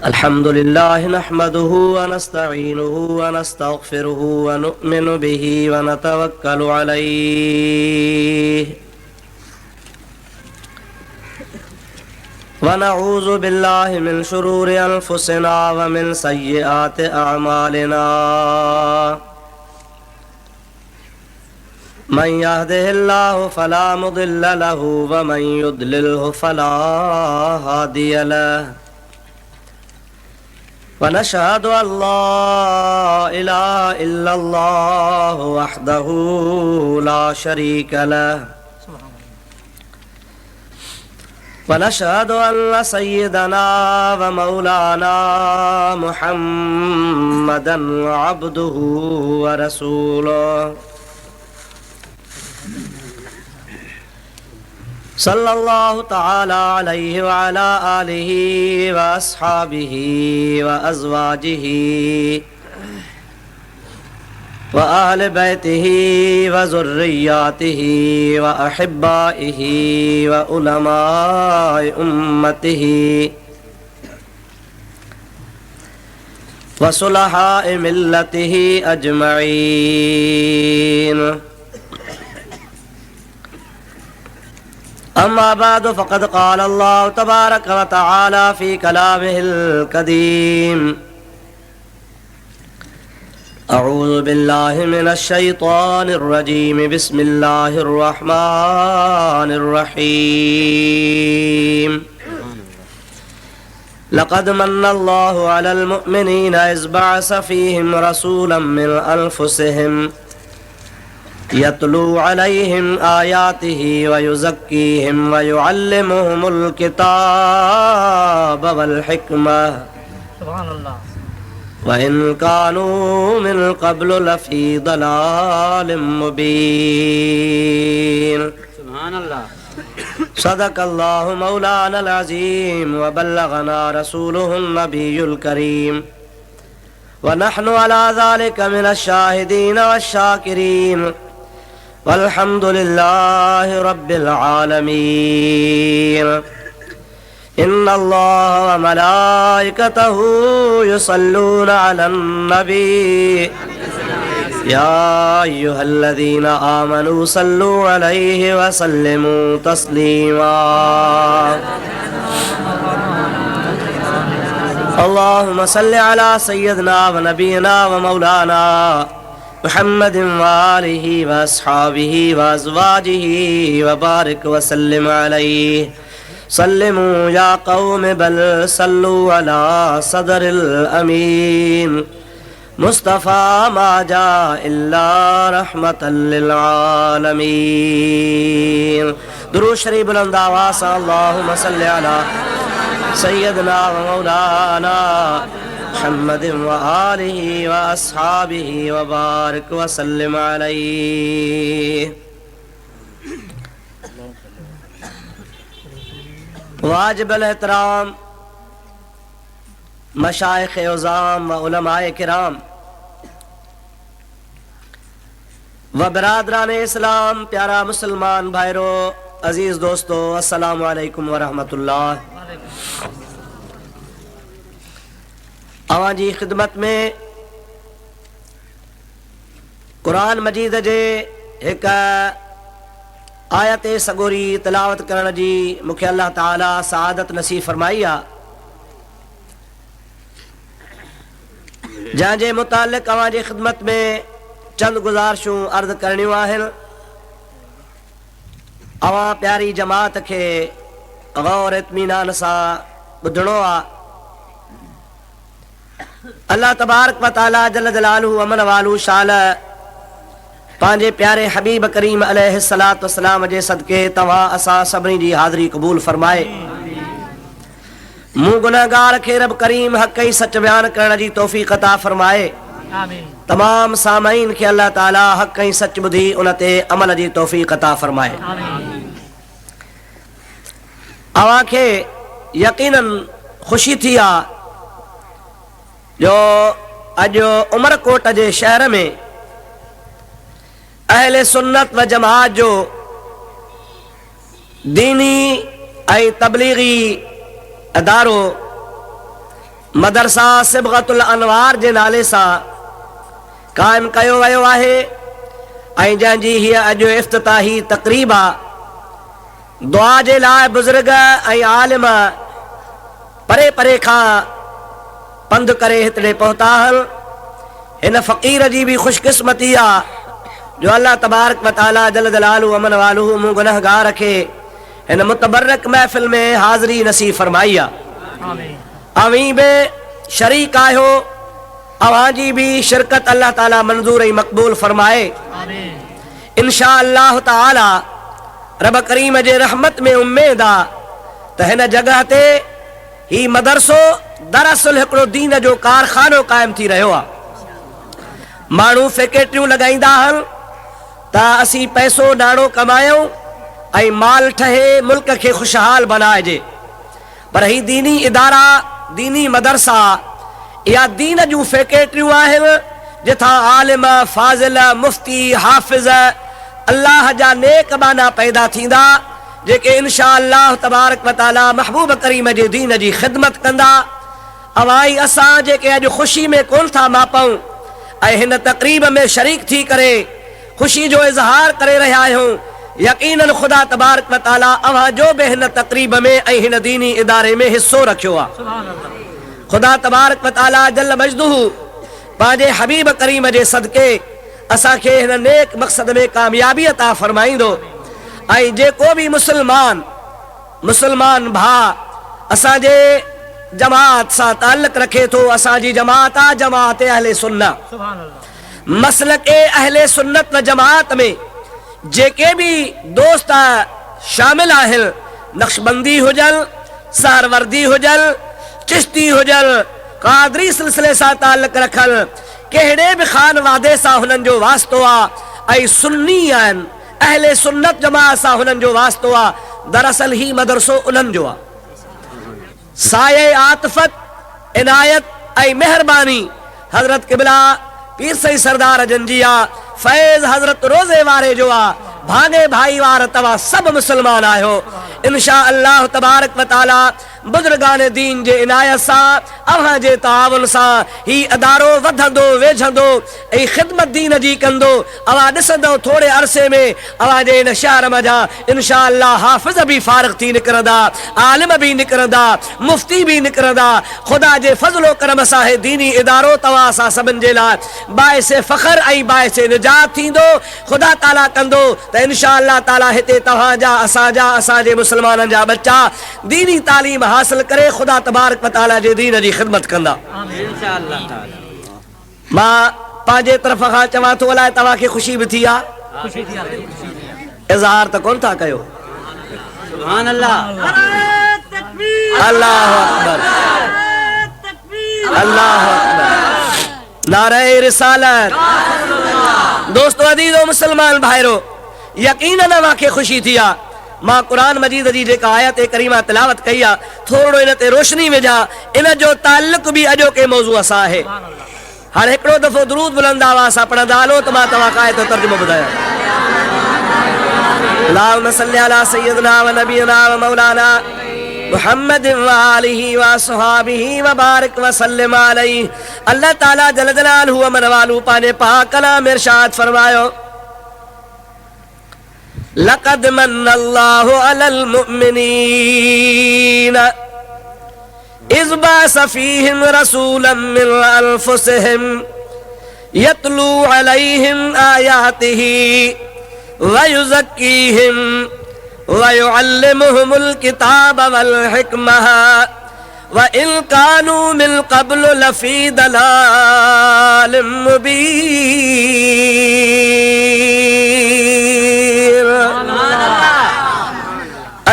अल्हम्दुलिल्लाह नहमदुहु व नस्तईनुहु व नस्तगफिरुहु व नु'मिनु बिही व नतवक्कलु अलैहि व नऊज़ु बिल्लाहि मिन शुरूरि अनफुसिना व मिन सय्यिआति अअमालिना मन यहदिहिल्लाहु फला मुदिल्ल लहु व मन युद्लिल्हु फला हादिय लहु व नशहदु अल्ला इलाहा इल्लल्लाहु वहदहु ला शरीक लहु व नशहदु अन्न सय्यदना व मौलाना मुहम्मदन अब्दुहु व रसूलुहु सल्लल्लाहु तआला अलैहि व अला आलिहि व अस्हाबिहि व अज़वाजिहि व अहले बैतिहि व ज़ुर्रिय्यातिहि व अहिब्बाइहि व उलमाए उम्मतिहि व सुलहाए मिल्लतिहि अजमईन। अम्मा बाद फ़क़द क़ाल अल्लाहु तबारक व तआला फ़ी कलामिहिल क़दीम अऊज़ु बिल्लाहि मिनश शैतानिर रजीम बिस्मिल्लाहिर रहमानिर रहीम। लक़द मन्नल्लाहु अलल मुअमिनीना इज़ बअस फ़ीहिम रसूलन मिन अनफ़ुसिहिम यतलू अलैहिम आयातिही व युज़क्कीहिम व युअल्लिमुहुमुल किताब वल हिकमह व इन कानू मिन क़ब्लु लफ़ी दलालिम मुबीन। सदक़ल्लाहु मौलानल अज़ीम व बल्लगना रसूलुहुन नबियुल करीम व नहनु अला ज़ालिका मिनश शाहिदीन वश्शाकिरीन वल्हम्दुलिल्लाहि रब्बिल आलमीन। इन्नल्लाह व मलाइकतहु युसल्लूना अलन नबी या अय्युहल्लज़ीना आमनू सल्लू अलैहि व सल्लिमू तस्लीमा। अल्लाहुम्मा सल्लि अला सय्यदिना व नबीना व मौलाना मुहम्मद व आलिहि व अस्हाबिहि व अज़वाजिहि व बारिक व सल्लिम अलैहि सल्लिमू या कौम बल सल्लू अला सदरिल अमीन मुस्तफ़ा मा जा इल्ला रहमतल लिल आलमीन। दुरूद शरीफ बुलंद आवाज़ से अल्लाहुम्मा सल्लि अला सय्यदना व मौलाना मुहम्मद व आलिहि व अस्हाबिहि व बारिक व सल्लिम अलैहि। वाजिबुल एहतराम मशाइख़ उज़ाम व उलमाए किराम व बरादरान इस्लाम, प्यारा मुसलमान भाइरो, अजीज दोस्तों, अस्सलामु अलैकुम व रहमतुल्लाह। अवां जी ख़िदमत में कुरान मजीद जे एक आयत सगोरी तिलावत करण जी मूंखे अल्लाह ताला सआदत नसीब फरमाई आहे, जंहिंजे मुतालिक़ अवां जी ख़िदमत में चंद गुज़ारिशूं अर्ज़ करणियूं आहिनि। अवां प्यारी जमात खे गौर इत्मीनान सां ॿुधणो आहे। अल्लाह तबारक व तआला जल जलालुहु अमन वालू शाल पंहिंजे प्यारे हबीब करीम अलैहिस्सलातु वस्सलाम जे सदके तव्हां असां सभिनी जी हाज़िरी क़बूल फरमाए। मूं गुनहगार खे रब करीम हक़ ई सच बयान करण जी तौफ़ीक़ अता फरमाए। तमाम सामईन खे अल्लाह ताला हक़ ई सच ॿुधी उन ते अमल जी तौफ़ीक़ अता फरमाए। अवां खे यकीनन ख़ुशी थी आहे जो अॼु उमरकोट जे शहर में अहले सुन्नत व जमात जो दीनी ऐं तबलीगी अदारो मदरसा सिबगतुल अनवार जे नाले सां क़ाइमु कयो वियो आहे ऐं जंहिंजी हीअ अॼु इफ़्तिताही तक़रीब आहे। दुआ जे लाइ बुज़ुर्ग ऐं आलिम परे परे खां पंधु करे हिते पहुता आहिनि। हिन फ़क़ीर जी बि ख़ुशकिस्मती आहे जो अल्लाह तबारक व तआला जल जलालहू अमन वालहू मूं गुनहगार खे हिन मुतबरक महफ़िल में हाज़िरी नसीब फरमाई आहे। अवी बि शरीक आहियो, अवांजी भी शिरकत अल्लाह ताला मंजूर ऐं मक़बूल फरमाए। इंशा अल्लाह ताला रब करीम जे रहमत में उम्मीद आ त हिन जगह ते ही मदरसो दरअसल हिकिड़ो दीन जो कारखानो कायम थी रहियो आहे। माण्हू फैक्ट्रियूं लॻाईंदा आहिनि त असीं पैसो नाणो कमायूं ऐं माल ठहे मुल्क खे खुशहाल बनाइजे, पर ही दीनी इदारा दीनी मदरसा या दीन जूं फैक्ट्रियूं आहिनि जिथां आलिम फाज़िल मुफ्ती हाफ़िज़ अल्लाह जा नेक बाना पैदा थींदा जेके इंशा अल्लाह तबारक व तआला महबूब करीम जे दीन जी ख़िदमत कंदा। अवाई असां जेके अॼु ख़ुशी में कोन था मापऊं ऐं हिन तक़रीब में शरीक थी करे ख़ुशी जो इज़हार करे रहिया आहियूं, यकीनन खुदा तबारक व तआला अवां जो बि हिन तक़रीब में ऐं हिन दीनी इदारे में हिस्सो रखियो आहे। खुदा तबारक व तआला जल मजदूहू पंहिंजे हबीब करीम जे सदके असांखे हिन नेक मक़सद में कामयाबी अता फरमाईंदो। ऐं जेको भी मुसलमान भाउ असांजे जमात सां ताल्लुक़ रखे थो, असांजी जमात आहे जमात अहले सुन्नत। मसलक अहले सुन्नत व जमात में जेके भी दोस्त शामिल आहिनि, नक्शबंदी हुजनि, सहरवर्दी हुजनि, चिश्ती हुजनि, कादरी सिलसिले सां ताल्लुक़ रखल, कहिड़े भी खान वादे सां हुननि जो वास्तो आहे ऐं सुन्नी आहिनि, अहले सुन्नत जमात सां हुननि जो वास्तो आहे। दरअसल ही मदरसो उन्हनि जो आहे। साये आतिफत, इनायत ऐं मेहरबानी हज़रत क़िबला पीर सई सरदार जंजी आहे, फैज़ हज़रत रोज़े वारे जो आहे। भागे भाई वार तव्हां सब मुसलमान आहियो। इंशा अल्लाह तबारक व तआला बुजुर्गान दीन जे इनायत सां अव्हां जे ताउन सां ही अदारो वधंदो वेझंदो ऐं ख़िदमत दीन जी कंदो। अवां ॾिसंदो थोड़े अरसे में अवां जे इन शहर मजा इंशा अल्लाह हाफ़िज़ भी फारिग़ थी निकिरंदा, आलिम भी निकिरंदा, मुफ्ती भी निकिरंदा। खुदा जे फज़लो करम सां हे दीनी इदारो तव्हां असां सभिनि जे लाइ बाइसे फ़ख़्र ऐं बाइसे निजात थींदो। खुदा ताला कंदो त इंशा अल्लाह ताला हिते तव्हां जा असांजे मुसलमाननि जा बच्चा दीनी तालीम हासिल करे खुदा तबारक व तआला जे दीन जी ख़िदमत कंदा इंशाअल्लाह ताला। मां पंहिंजे तरफ़ खां चवां थो, अलाए तव्हां खे ख़ुशी बि थी आहे, इज़हार त कोन था कयो। सुभान अल्लाह, अल्लाहु अकबर, अल्लाहु अकबर, नारे रिसालत। दोस्तों अदीज़ो मुसलमान भाइरो, यकीनन मूंखे ख़ुशी थी आहे। मां कुरान मजीद जी जेका आयत करीमा तिलावत कई आहे, थोरो इन ते रोशनी विझा, इन जो ताल्लुक भी अॼोके मौज़ूअ सां आहे। हाणे हिकिड़ो दफ़ो दुरूद बुलंद आवाज़ सां पढ़ंदा हलो त मां तव्हां खां आयत तर्जुमो ॿुधायां। अल्लाहुम्मा सल्लि अला सय्यिदना व नबीना व मौलाना मुहम्मद व आलिहि व असहाबिहि व बारिक व सल्लिम अलैहि। अल्लाह ताला जल जलालहू व मन वालू पंहिंजे पाक कलाम में इरशाद फरमायो, लक़द मन्नल्लाहु अलल मुअमिनीन इज़ बअस फ़ीहिम रसूलन मिन अनफ़ुसिहिम यतलू अलैहिम आयातिही व युज़क्कीहिम व युअल्लिमुहुमुल किताब वल हिकमह व इन कानू मिन क़ब्ल लफ़ी दलालिम मुबीन।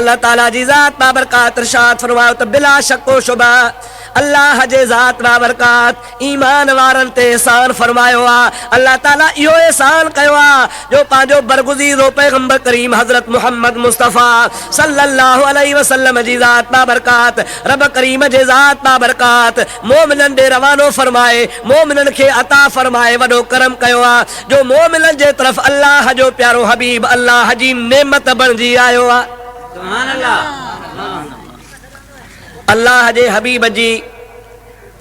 अल्लाह ताला जी ज़ात बाबरकात इरशाद फरमायो त बिला शको शुबा अल्लाह जे ज़ात बाबरकात ईमान वारन ते एहसान फरमायो आहे। अल्लाह ताला इहो एहसान कयो आहे जो पंहिंजो बरगुज़ीरो पैगंबर करीम हज़रत मुहम्मद मुस्तफ़ा सल्लल्लाहु अलैहि वसल्लम जी ज़ात बाबरकात, रब करीम जे ज़ात बाबरकात मोमिनन ॾे रवानो फरमाए, मोमिनन खे अता फरमाए वॾो करम कयो आहे जो मोमिनन जे तरफ़ अल्लाह जो प्यारो हबीब अल्लाह जी नेमत बणिजी आयो आहे। सुभान अल्लाह। अल्लाह जे हबीब जी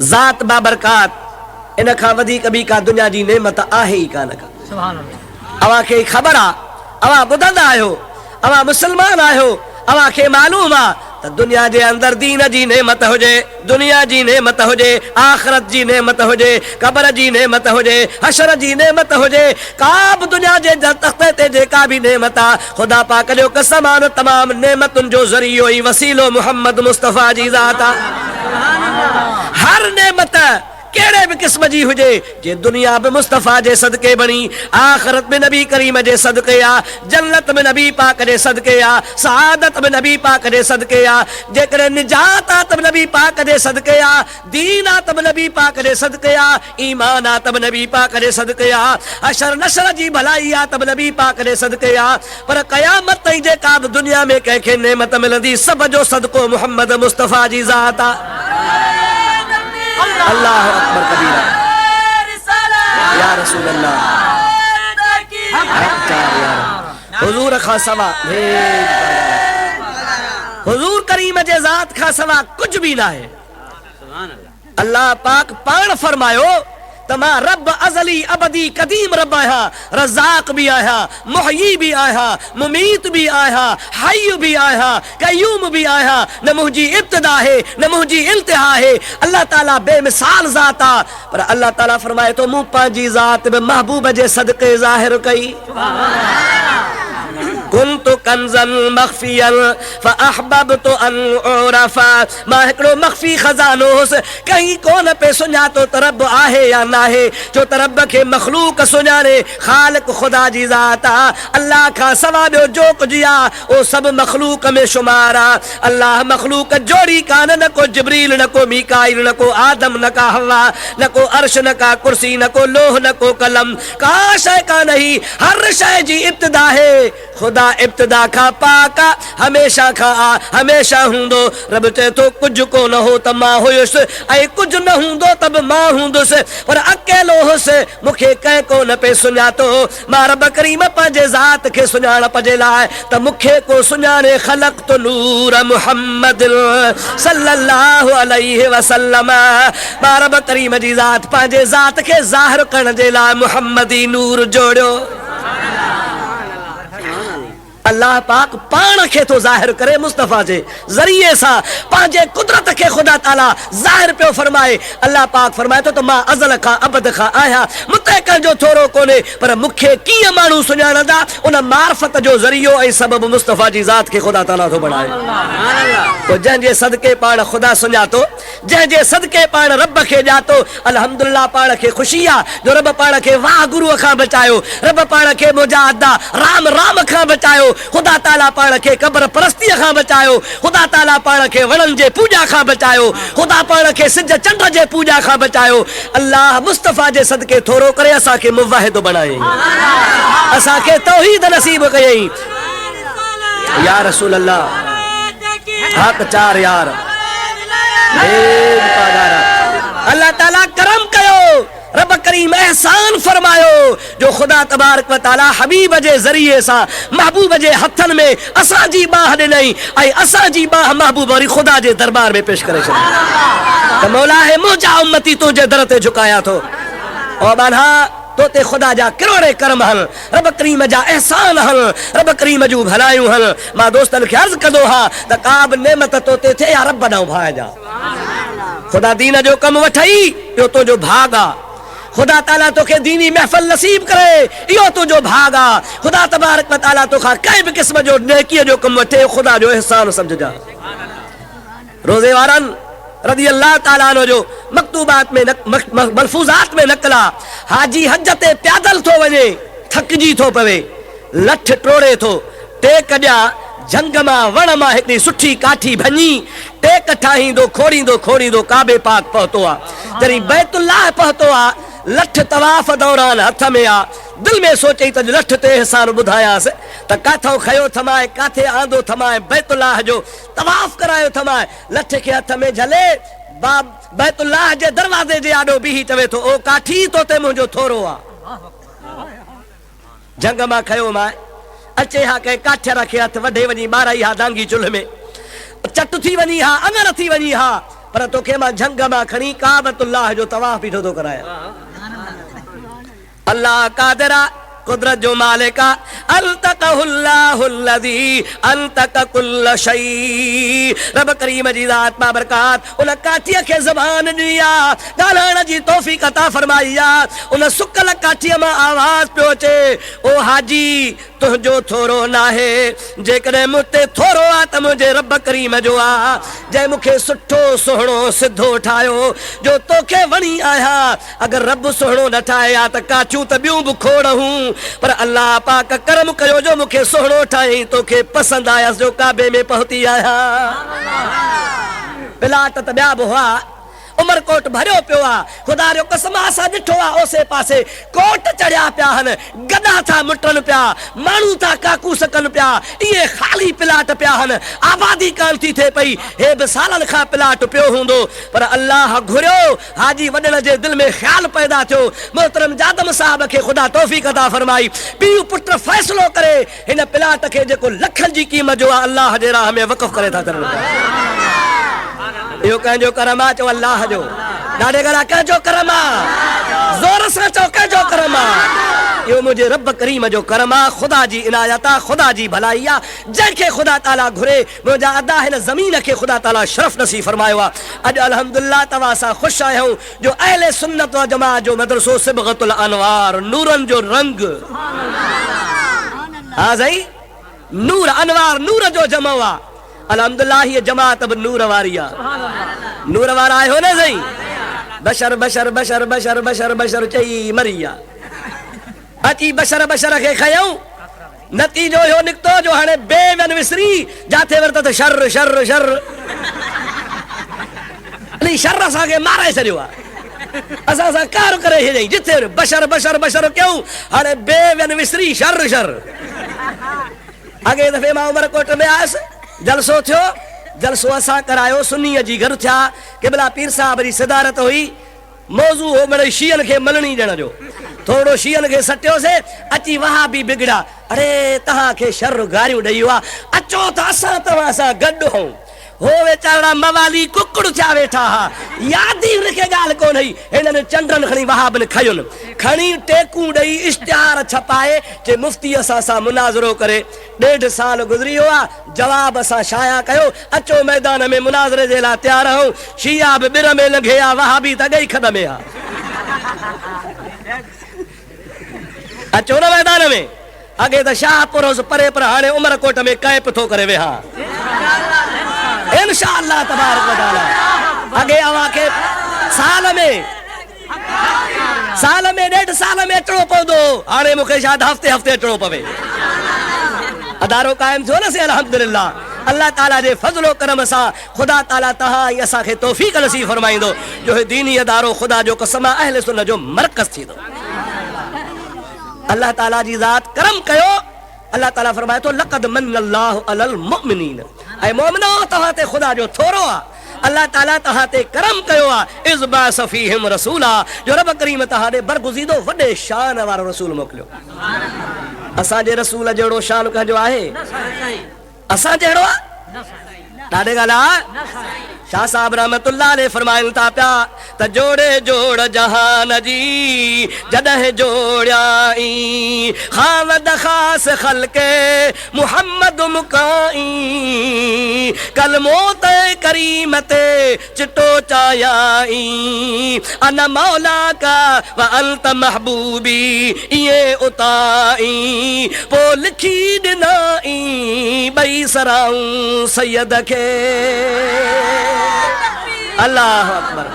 ज़ात बाबरकात इन खां वधीक ॿी का दुनिया जी नेमत आहे ई कान का। सुभान अल्लाह। अवां खे ख़बर आ, अवां ॿुधंदा आहियो, अवां मुस्लमान आहियो, अवां खे मालूम आ त दुनिया जे अंदर दीन जी नेमत हुजे, दुनिया जी नेमत हुजे, आखिरत जी नेमत हुजे, कब्र जी नेमत हुजे, हशर जी नेमत हुजे, का बि दुनिया जे तख़्ते ते जेका भी नेमत आ, खुदा पाक जो कसम आ, तमाम नेमतुनि जो ज़रियो ई वसीलो मोहम्मद मुस्तफ़ा जी ज़ात आ। हर नेमत केड़े भी किस्म जी हुजे, जे दुनिया में मुस्तफ़ा जे सदके बनी, आखिरत में नबी करीम जे सदके आ, जन्नत में नबी पाक जे सदके आ, सआदत में नबी पाक जे सदके आ, जेकरे निजात आ तब नबी पाक जे सदके आ, दीन आ तब नबी पाक जे सदके आ, ईमान आ तब नबी पाक जे सदके आ, अशर नशर जी भलाई आ तब नबी पाक जे सदके आ। पर क़यामत ताईं जेका भी दुनिया में कंहिंखे नेमत मिलंदी, सब जो सदको मोहम्मद मुस्तफ़ा जी ज़ात आ। अल्लाह अकबर कबीरा। या रसूल अल्लाह। हुजूर खां सवा, हुजूर करीम जे ज़ात खां सवा कुछ भी ना है। अल्लाह पाक पाण फरमायो त मां रब अज़ली अबदी कदीम रब आहियां, रज़ाक भी आहियां, मुहयी भी आहियां, मुमीत भी आहियां, हय्य भी आहियां, क़य्यूम भी आहियां। न मुंहिंजी इब्तिदा है न मुंहिंजी इंतिहा है। अल्लाह ताला बेमिसाल ज़ात आ। पर अल्लाह ताला फरमाए तो मूं पंहिंजी ज़ात में महबूब जे सदके ज़ाहिर कई। कुन्तु कंज़न मख़फ़ियन फ़अहबब्तु अन उरफ़ा। मां हिकिड़ो मख़फ़ी ख़ज़ानो हुउसि, कहीं कोन पे सुञातो त रब आहे या न आहे, छो त रब खे मख़लूक सुञाणे, ख़ालिक़ ख़ुदा जी ज़ात आ। अल्लाह खां सवा ॿियो जो कुझु आहे उहो सभु मख़लूक में शुमार आहे। अल्लाह मख़लूक जोड़ी कान, न को जिब्रील, न को मीकाईल, न को आदम, न का हवा, न को अर्श, न का कुर्सी, न को लोह, न को कलम, का शइ कान ही। हर शइ जी इब्तिदा है। खुदा इब्तिदा खां पाक आ, हमेशा खां आ, हमेशा हूंदो। रब चए थो कुझु कोन हो त मां हुयुसि, ऐं कुझु न हूंदो त बि मां हूंदुसि, पर अकेलो हुउसि, मूंखे कंहिं कोन पे सुञातो। मां रब करीम पंहिंजे ज़ात खे सुञाणप जे लाइ त मूंखे को सुञाणे, ख़लक़्तु नूर मुहम्मद सल्लल्लाहु अलैहि वसल्लम। मां रब करीम जी ज़ात पंहिंजे ज़ात खे ज़ाहिर करण जे लाइ मुहम्मदी नूर जोड़ियो। अल्लाह पाक पाण खे तो ज़ाहिर करे मुस्तफ़ा जे ज़रिए सां, पंहिंजे कुदरत खे ख़ुदा ताला ज़ाहिर पियो फरमाए। अल्लाह पाक फरमाए थो त मां अज़ल खां अबद खां आहियां, मूंते कंहिंजो थोरो कोन्हे, पर मूंखे कीअं माण्हू सुञाणंदा, उन मार्फत जो ज़रियो ऐं सबबु मुस्तफ़ा जी ज़ात खे ख़ुदा ताला थो बणाए। तो जंहिंजे सदके पाण ख़ुदा सुञातो, जंहिंजे सदके पाण रब खे ॼातो, अल्हम्दुलिल्लाह पाण खे ख़ुशी आहे जो रब पाण खे वाह गुरूअ खां बचायो, रब पाण खे मुजाहिदा राम राम खां बचायो, खुदा ताला पाण खे कब्र परस्तीअ खां बचायो, खुदा ताला पाण खे वणनि जे पूॼा खां बचायो, खुदा पाण खे सिज चंड जे पूॼा खां बचायो। अल्लाह मुस्तफ़ा जे सदके थोरो करे असांखे मुवाहिद बणाई, असांखे तौहीद नसीब कयई। या रसूल अल्लाह हक चार यार, अल्लाह ताला करम कयो, रब करीम एहसान फरमायो जो खुदा तबारक व तआला हबीब जे ज़रिए सां महबूब जे हथन में असां जी बाह ॾिनई, ऐं असां जी बाह महबूब वरी खुदा जे दरबार में पेश करे छॾी त मौला है मुंहिंजा उम्मती तुंहिंजे दर ते झुकाया थो। ओ बाना तो ते खुदा जा करोड़े करम हल, रब करीम जा एहसान हल, रब करीम जूं भलायूं हल। मां दोस्तन खे अर्ज़ कंदो हा त का बि नेमत तो ते थे या रब ॾांहुं भाए जा, खुदा दीन जो कम वठई, इहो तुंहिंजो भाग आ। खुदा ताला तोखे दीनी महफिल नसीब करे, इहो तुंहिंजो भाग आ। खुदा तबारक व तआला तोखां कंहिं बि क़िस्म जो नेकीअ जो कम वठे, खुदा जो एहसान समझजा। रोज़े वारनि रज़ी अल्लाह ताला अन्हु जो मकतूबात में मलफूज़ात में नकला, हाजी हज ते पैदल थो वञे, थकिजी थो पवे, लठ टोड़े थो, टेक ॾिया जंग मां वण मां हिकिड़ी सुठी काठी भञी, टेक ठाहींदो खोड़ींदो खोड़ींदो काबे पाक पहुतो आहे। जॾहिं बैतुल्लाह पहुतो आहे, लठ तवाफ़ दौरान हथ में आ, दिल में सोचई त लठ ते एहसान ॿुधायांसि त काथो खयो थमाए, काथे आंदो थमाए, बैतुल्लाह जो तवाफ़ करायो थमाए। लठ खे हथ में झले बैतुल्लाह जे दरवाज़े जे आॾो बीही चवे थो, ओ काठी तो ते मुंहिंजो थोरो आ। जंग मां खयो माए, अचे हा कंहिं काठियर खे हथ वढे वञी ॿाराई हा दांगी चुल्ह में, चट थी वञी हा, अङर थी वञी हा, पर तोखे मां झंग मां खणी काबतुल्लाह जो तवाफ बीठो थो कराया। अल्लाह कादिरा, कुदरत जो मालिक आ, अंतकहुल्लाहुल्लज़ी अंतक कुल्ल शै। रब करीम जी ज़ात बा बरकात उन काठीअ खे ज़बान ॾिनी आ, ॻाल्हाइण जी तौफ़ीक़ अता फरमाई आ। उन सुकल काठीअ मां आवाज़ पियो अचे, ओ हाजी तुंहिंजो थोरो नाहे, जेकॾहिं मूं ते थोरो आहे त मुंहिंजे रब करीम जो आहे, जंहिं मूंखे सुठो सुहिणो सिधो ठाहियो, जो तोखे वणी आहियां। अगरि रब सुहिणो न ठाहे हा त काठियूं त ॿियूं बि खोड़ हूं, पर अल्लाह पाक करम कयो जो मूंखे सुहिणो ठाही, तोखे पसंदि आयसि जो काबे में पहुती आहियां। प्लाट त ॿिया बि हुआ, उमरकोट भरियो पियो आहे, ख़ुदा जो कसम असां ॾिठो आहे ओसे पासे कोट चढ़िया पिया आहिनि, गदा था मुटनि पिया, माण्हू था काकूस कनि पिया, इहे ख़ाली प्लाट पिया आहिनि, आबादी कान थी थिए पई। हे बि सालनि खां प्लाट पियो हूंदो, पर अल्लाह घुरियो, हाजी वॾनि जे दिलि में ख़्याल पैदा थियो। मोहतरम जादम साहब खे ख़ुदा तौफ़ीक़ अता फरमाई, पीउ पुट फ़ैसिलो करे हिन प्लाट खे जेको लखनि जी क़ीमत जो आहे अल्लाह जे राह में वक़फ़ करे था छॾनि। इहो कंहिंजो करम आहे, चओ अल्लाह जो। ॾाढे घणा कंहिंजो करम आहे, ज़ोर सां चओ कंहिंजो करम आहे। इहो मुंहिंजे रब करीम जो करम आहे, ख़ुदा जी इनायत आहे, ख़ुदा जी भलाई आहे, जंहिंखे ख़ुदा ताला घुरे। मुंहिंजा अदा हिन ज़मीन खे ख़ुदा ताला शरफ़ नसीब फरमायो आहे। अॼु अल्हम्दुलिल्लाह तव्हां सां ख़ुशि आहियूं जो अहले सुन्नत व जमाअत जो मदरसो सिबग़तुल अनवार, नूरनि जो रंग। हा साईं, नूर अनवार नूर जो जमो आहे। अल्हम्दुलिल्लाह ये जमात अब नूर वारी आ, नूर वारा आयो न सही। बशर बशर बशर बशर बशर बशर चई मरिया, अची बशर बशर खे खयऊं, नतीजो इहो निकितो जो हाणे बेवन विसरी जाथे वरत त sir sir sir Ali sir असांखे मारे छॾियो आहे, असां सां कार करे छॾियईं। जिथे बशर बशर बशर कयूं, हाणे बेवन विसरी शर शर। अॻे दफ़े मां उमरकोट में आयुसि, जलसो थियो, जलसो असां करायो, सुन्नीअ जी घर थिया, क़िबला पीर साहब जी सदारत हुई। मौज़ू हो मिड़ई शीयन खे मलणी ॾियण जो, थोरो शीयन खे सटियोसीं, अची वहा बि बिगड़ा, अरे तव्हांखे शर गारियूं ॾेई हुआ, अचो त असां तव्हां सां गॾु हूं। हो वेचारा मवाली कुकड़ थिया वेठा हा, याद ई हुनखे ॻाल्हि कोन हुई। हिननि चंडनि खणी वहाबनि खयुनि, खणी टेकूं ॾेई इश्तिहार छपाए जे मुफ़्ती असां सां मुनाज़रो करे। 1.5 साल गुज़री वियो आहे, जवाब असां शाया कयो, अचो मैदान में मुनाज़रे जे लाइ तयार आहियूं। शिया बि ॿिर में लंघे आ, वहाबी त ॻई खॾ में आ। अचो न मैदान में। अॻे त शाहपुर हुअसि परे, पर हाणे उमरकोट में कैंप थो करे वेहा इंशाअल्लाह तबारक व तआला। अॻे अव्हांखे साल में 1.5 साल में अचणो पवंदो, हाणे मूंखे शायदि हफ़्ते हफ़्ते अचणो पवे। अदारो क़ाइमु थियो न से अल्हम्दुलिल्लाह। अल्लाह ताला जे फज़लो करम सां ख़ुदा ताला तव्हां ऐं असांखे तौफ़ीक़ नसीब फरमाईंदो जो हे दीनी अदारो ख़ुदा जो कसम आहे अहले सुन्नत जो मरकज़ थींदो। अल्लाह ताला जी ज़ात करम कयो। अल्लाह ताला फरमाए थो लक़द मन्नल्लाहु अलल मुमिनीन, ऐं मोमिनो तव्हां ते ख़ुदा जो थोरो आहे, अल्लाह ताला तव्हां ते करम कयो आहे। इज़ बाअस फ़ीहिम रसूला, जो रब करीम तव्हां ॾे बरगुज़ीदो वॾे शान वारो रसूल मोकिलियो। असांजे रसूल जहिड़ो शान कंहिंजो आहे? असां जहिड़ो आहे? ॾाढे ॻाल्हि शाह साहब रहमतुल्लाह अलैह फरमाइनि था पिया त जोड़े जोड़ जहान जी जॾहिं जोड़ियाई, खावद ख़ास ख़ल्क़े मुहम्मद मुकाई, कलमो ते करीम ते चिटो चायाई, अन मौला का व अंत महबूबी ये उताई, पो लिखी ॾिनाई ॿई सराऊं सैयद खे। अल्लाह अकबर।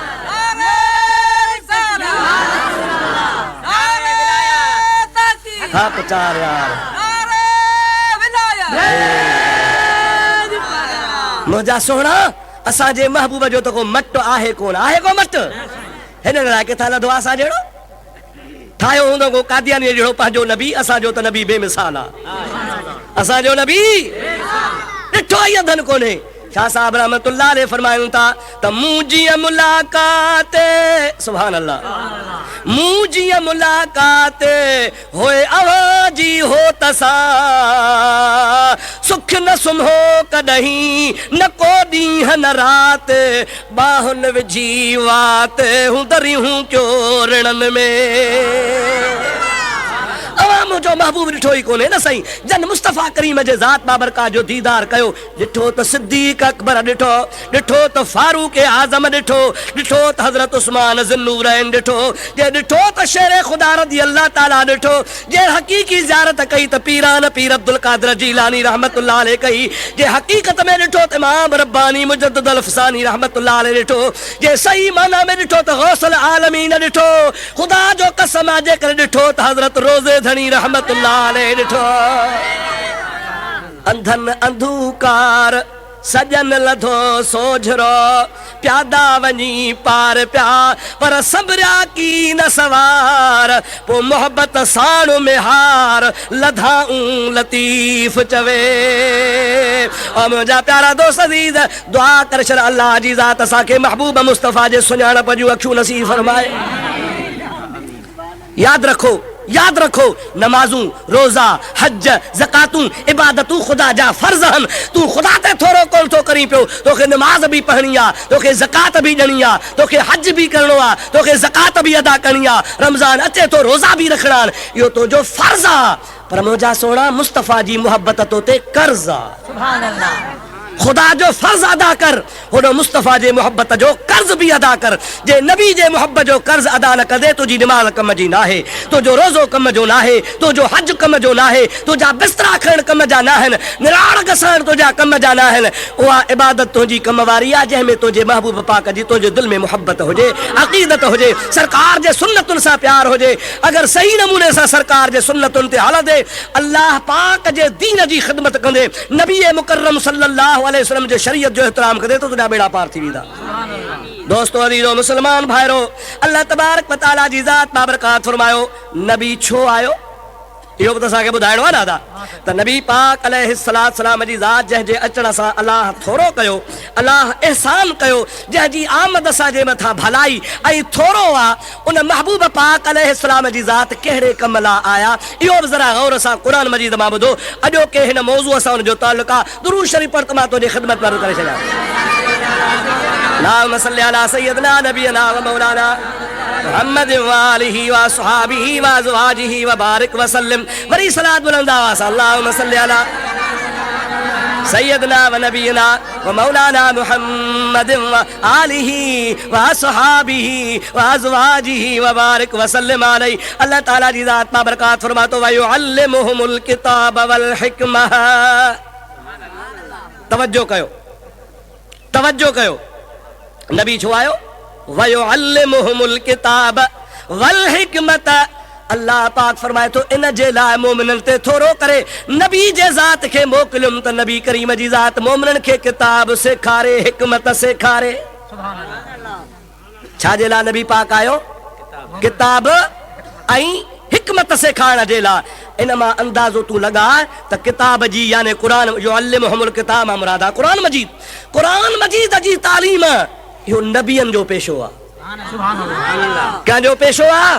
हक चार यार मुंहिंजा सोहणा, असांजे महबूब जो त को मट आहे कोन, आहे को मट? हिन लाइ किथां लधो असां जहिड़ो? ठाहियो हूंदो को कादियानी जहिड़ो पंहिंजो नबी, असांजो त नबी बेमिसाल आहे। असांजो नबी ॾिठो ई अधन कोन्हे, शाह साहब रहमतुल्लाह अलैह फरमायूं था त मुंहिंजी मुलाकात सुभान अल्लाह मुंहिंजी मुलाकात होए आवाजी हो तसा सुख न सुम्हो कॾहिं न को ॾींहं न रात बाहुन विझी वात हूं दरियूं क्यों रणन में मुझो महबूब ॾिठो ई कोन्हे न सही जन मुस्तफ़ा करीम जे ज़ात बाबरका जो दीदार कयो ॾिठो त सिद्दीक़ अकबर ॾिठो ॾिठो त फारूक आज़म ॾिठो ॾिठो त हज़रत उस्मान ज़ुन्नूरैन ॾिठो जे ॾिठो त शेर खुदा रज़ी अल्लाह ताला ॾिठो जे हक़ीक़ी ज़ियारत कई त पीरान पीर अब्दुल क़ादिर जीलानी रहमतुल्लाह अलैह कई जे हक़ीक़त में ॾिठो त इमाम रब्बानी मुजद्दिद अल अफ़सानी रहमतुल्लाह अलैह ॾिठो जे सही माना में ॾिठो त गौसल आलमीन ॾिठो खुदा जो कसम आहे जेकर ॾिठो त हज़रत रोज़े धणी रहमतुल्लाह अलैह ॾिठो अंधन अंधूकार सजन लधो सोझरो प्यादा वञी पार प्या पर सबरिया की न सवार पो मोहब्बत साणु में हार लधाऊं लतीफ़ चवे और मुंहिंजा प्यारा दोस्त अज़ीज़ दुआ कर छॾ अल्लाह जी ज़ात असांखे महबूब मुस्तफ़ा जे सुञाणप जूं अखियूं नसीब फरमाए। याद रखो नमाजूं रोज़ा हज ज़कातूं इबादतूं खुदा जा फर्ज़ हन तू खुदा ते थोरो कोन थो करी पियो तोखे नमाज भी पढ़णी आहे तोखे ज़कात भी ॾियणी आहे तोखे हज भी करणो आहे तोखे ज़कात भी अदा करणी आहे रमज़ान अचे तो रोज़ा भी रखणा आहिनि इहो तुंहिंजो फर्ज़ आहे पर मुंहिंजा सोना मुस्तफ़ा जी मुहब्बत तो ते कर्ज़ आहे। सुभान अल्लाह खुदा जो फर्ज अदा कर होॾो मुस्तफ़ा जे मुहब्बत जो कर्ज भी अदा कर जे नबी जे मुहब्बत जो कर्ज अदा न कंदे तुंहिंजी निमाज़ कम जी नाहे तुंहिंजो रोज़ो कम जो नाहे तुंहिंजो हज कम जो नाहे तुंहिंजा बिस्तरा खणण कम जा न आहिनि निराण घसण तुंहिंजा कम जा न आहिनि उहा इबादत तुंहिंजी कम वारी आहे जंहिंमें तुंहिंजे महबूब पाक जी तुंहिंजे दिलि में मुहब्बत हुजे अक़ीदत हुजे सरकार जे सुन्नतुनि सां प्यार हुजे अगरि सही नमूने सां सरकार जे सुन्नतुनि ते हलंदे अल्लाह पाक जे दीन जी ख़िदमत कंदे नबी मुकर्रम सल्लल्लाहु अलैहि वसल्लम जे शरीयत जो एहतराम कंदे तो तुंहिंजा बेड़ा पार थी वेंदा। दोस्तों अज़ीज़ो मुसलमान भाइरो अल्लाह तबारक व तआला जी ज़ात बाबरकात फरमायो नबी छो आयो इहो बि त असांखे ॿुधाइणो आहे दादा त नबी पाक अलैहिस्सलातु सलाम जी ज़ात जंहिंजे अचण सां अलाह थोरो कयो अलाह एहसान कयो जंहिंजी आमद असांजे मथां भलाई ऐं थोरो आहे उन महबूब पाक अलैहिस्सलाम जी ज़ात कहिड़े कम लाइ आया इहो बि ज़रा गौर सां क़ुरान मजीद मां ॿुधो अॼोके हिन मौज़ूअ सां उनजो ताल्लुक़ आहे दुरूद शरीफ़ पढ़ त मां तुंहिंजी ख़िदमत में अर्ज़ करे छॾियां अल्लाहुम्मा सल्लि अला सय्यिदना नबियना व मौलाना मुहम्मद व आलिहि व अस्हाबिहि व अज़वाजिहि व बारिक व सल्लिम वरी सलात बुलंद आवाज़ अल्लाहुम्मा सल्लि अला सय्यिदना व नबियना व मौलाना मुहम्मद व आलिहि व अस्हाबिहि व अज़वाजिहि व बारिक व सल्लिम अलैहि अल्लाह ताला जी ज़ात बाबरकात फरमातो व युअल्लिमुहुमुल किताब वल हिकमह तवज्जो कयो नबी छो आयो वयुअल्लिमुहुमुल किताब वल हिकमत अल्लाह पाक फरमाए तो इन जे लाइ मोमिनन ते थोरो करे नबी जे ज़ात खे मोकिलियुमि त नबी करीम जी ज़ात मोमिनन खे किताब सेखारे हिकमत सेखारे। छा जे लाइ नबी पाक आयो किताब ऐं हिकमत सेखारण जे लाइ इन मां अंदाज़ो तू लगा त किताब जी यानी कुरान युअल्लिमुहुमुल किताब मां मुराद आहे कुरान मजीद जी तालीम इहो नबियन जो पेशो आहे कंहिंजो पेशो आहे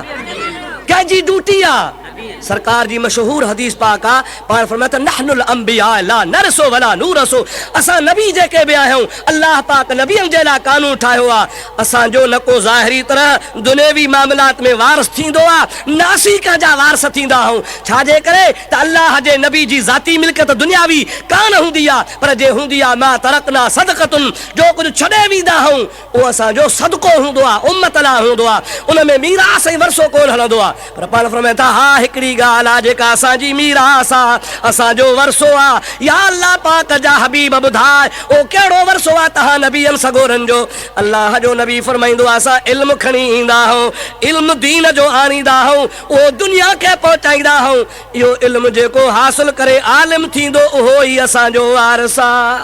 कंहिंजी ड्यूटी आहे सरकार जी मशहूर हदीस पाक आहे पाण फरमाए त नहनुल अंबिया ला नरसो वला नूरसो असां नबी जेके बि आहियूं अल्लाह पाक नबियन जे लाइ कानून ठाहियो आहे असांजो न को ज़ाहिरी तरह दुनियावी मामलात में वारस थींदो आहे नासी कंहिंजा वारस थींदा आहियूं छाजे करे त अल्लाह जे नबी जी ज़ाती मिल्कियत दुनियावी कान हूंदी आहे पर जे हूंदी आहे मा तरकना सदक़तुन जो कुझु छॾे वेंदा आहियूं उहो असांजो सदको हूंदो आहे उम्मत लाइ हूंदो आहे उन में मीरास ऐं वरसो कोन हलंदो आहे पर पाण फरमाए था हा हिकिड़ी ॻाल्हि आहे जेका असांजी मीरास आहे असांजो वरसो आहे या अल्लाह पाक जा हबीब ॿुधाए ओ कहिड़ो वरसो आहे तव्हां नबियनि सगोरनि जो अल्लाह जो नबी फरमाईंदो आहे असां इल्मु खणी ईंदा आहियूं इल्मु दीन जो आणींदा आहियूं उहो दुनिया खे पहुचाईंदा आहियूं इहो इल्मु जेको हासिल करे आलिम थींदो उहो ई असांजो वारिस आहे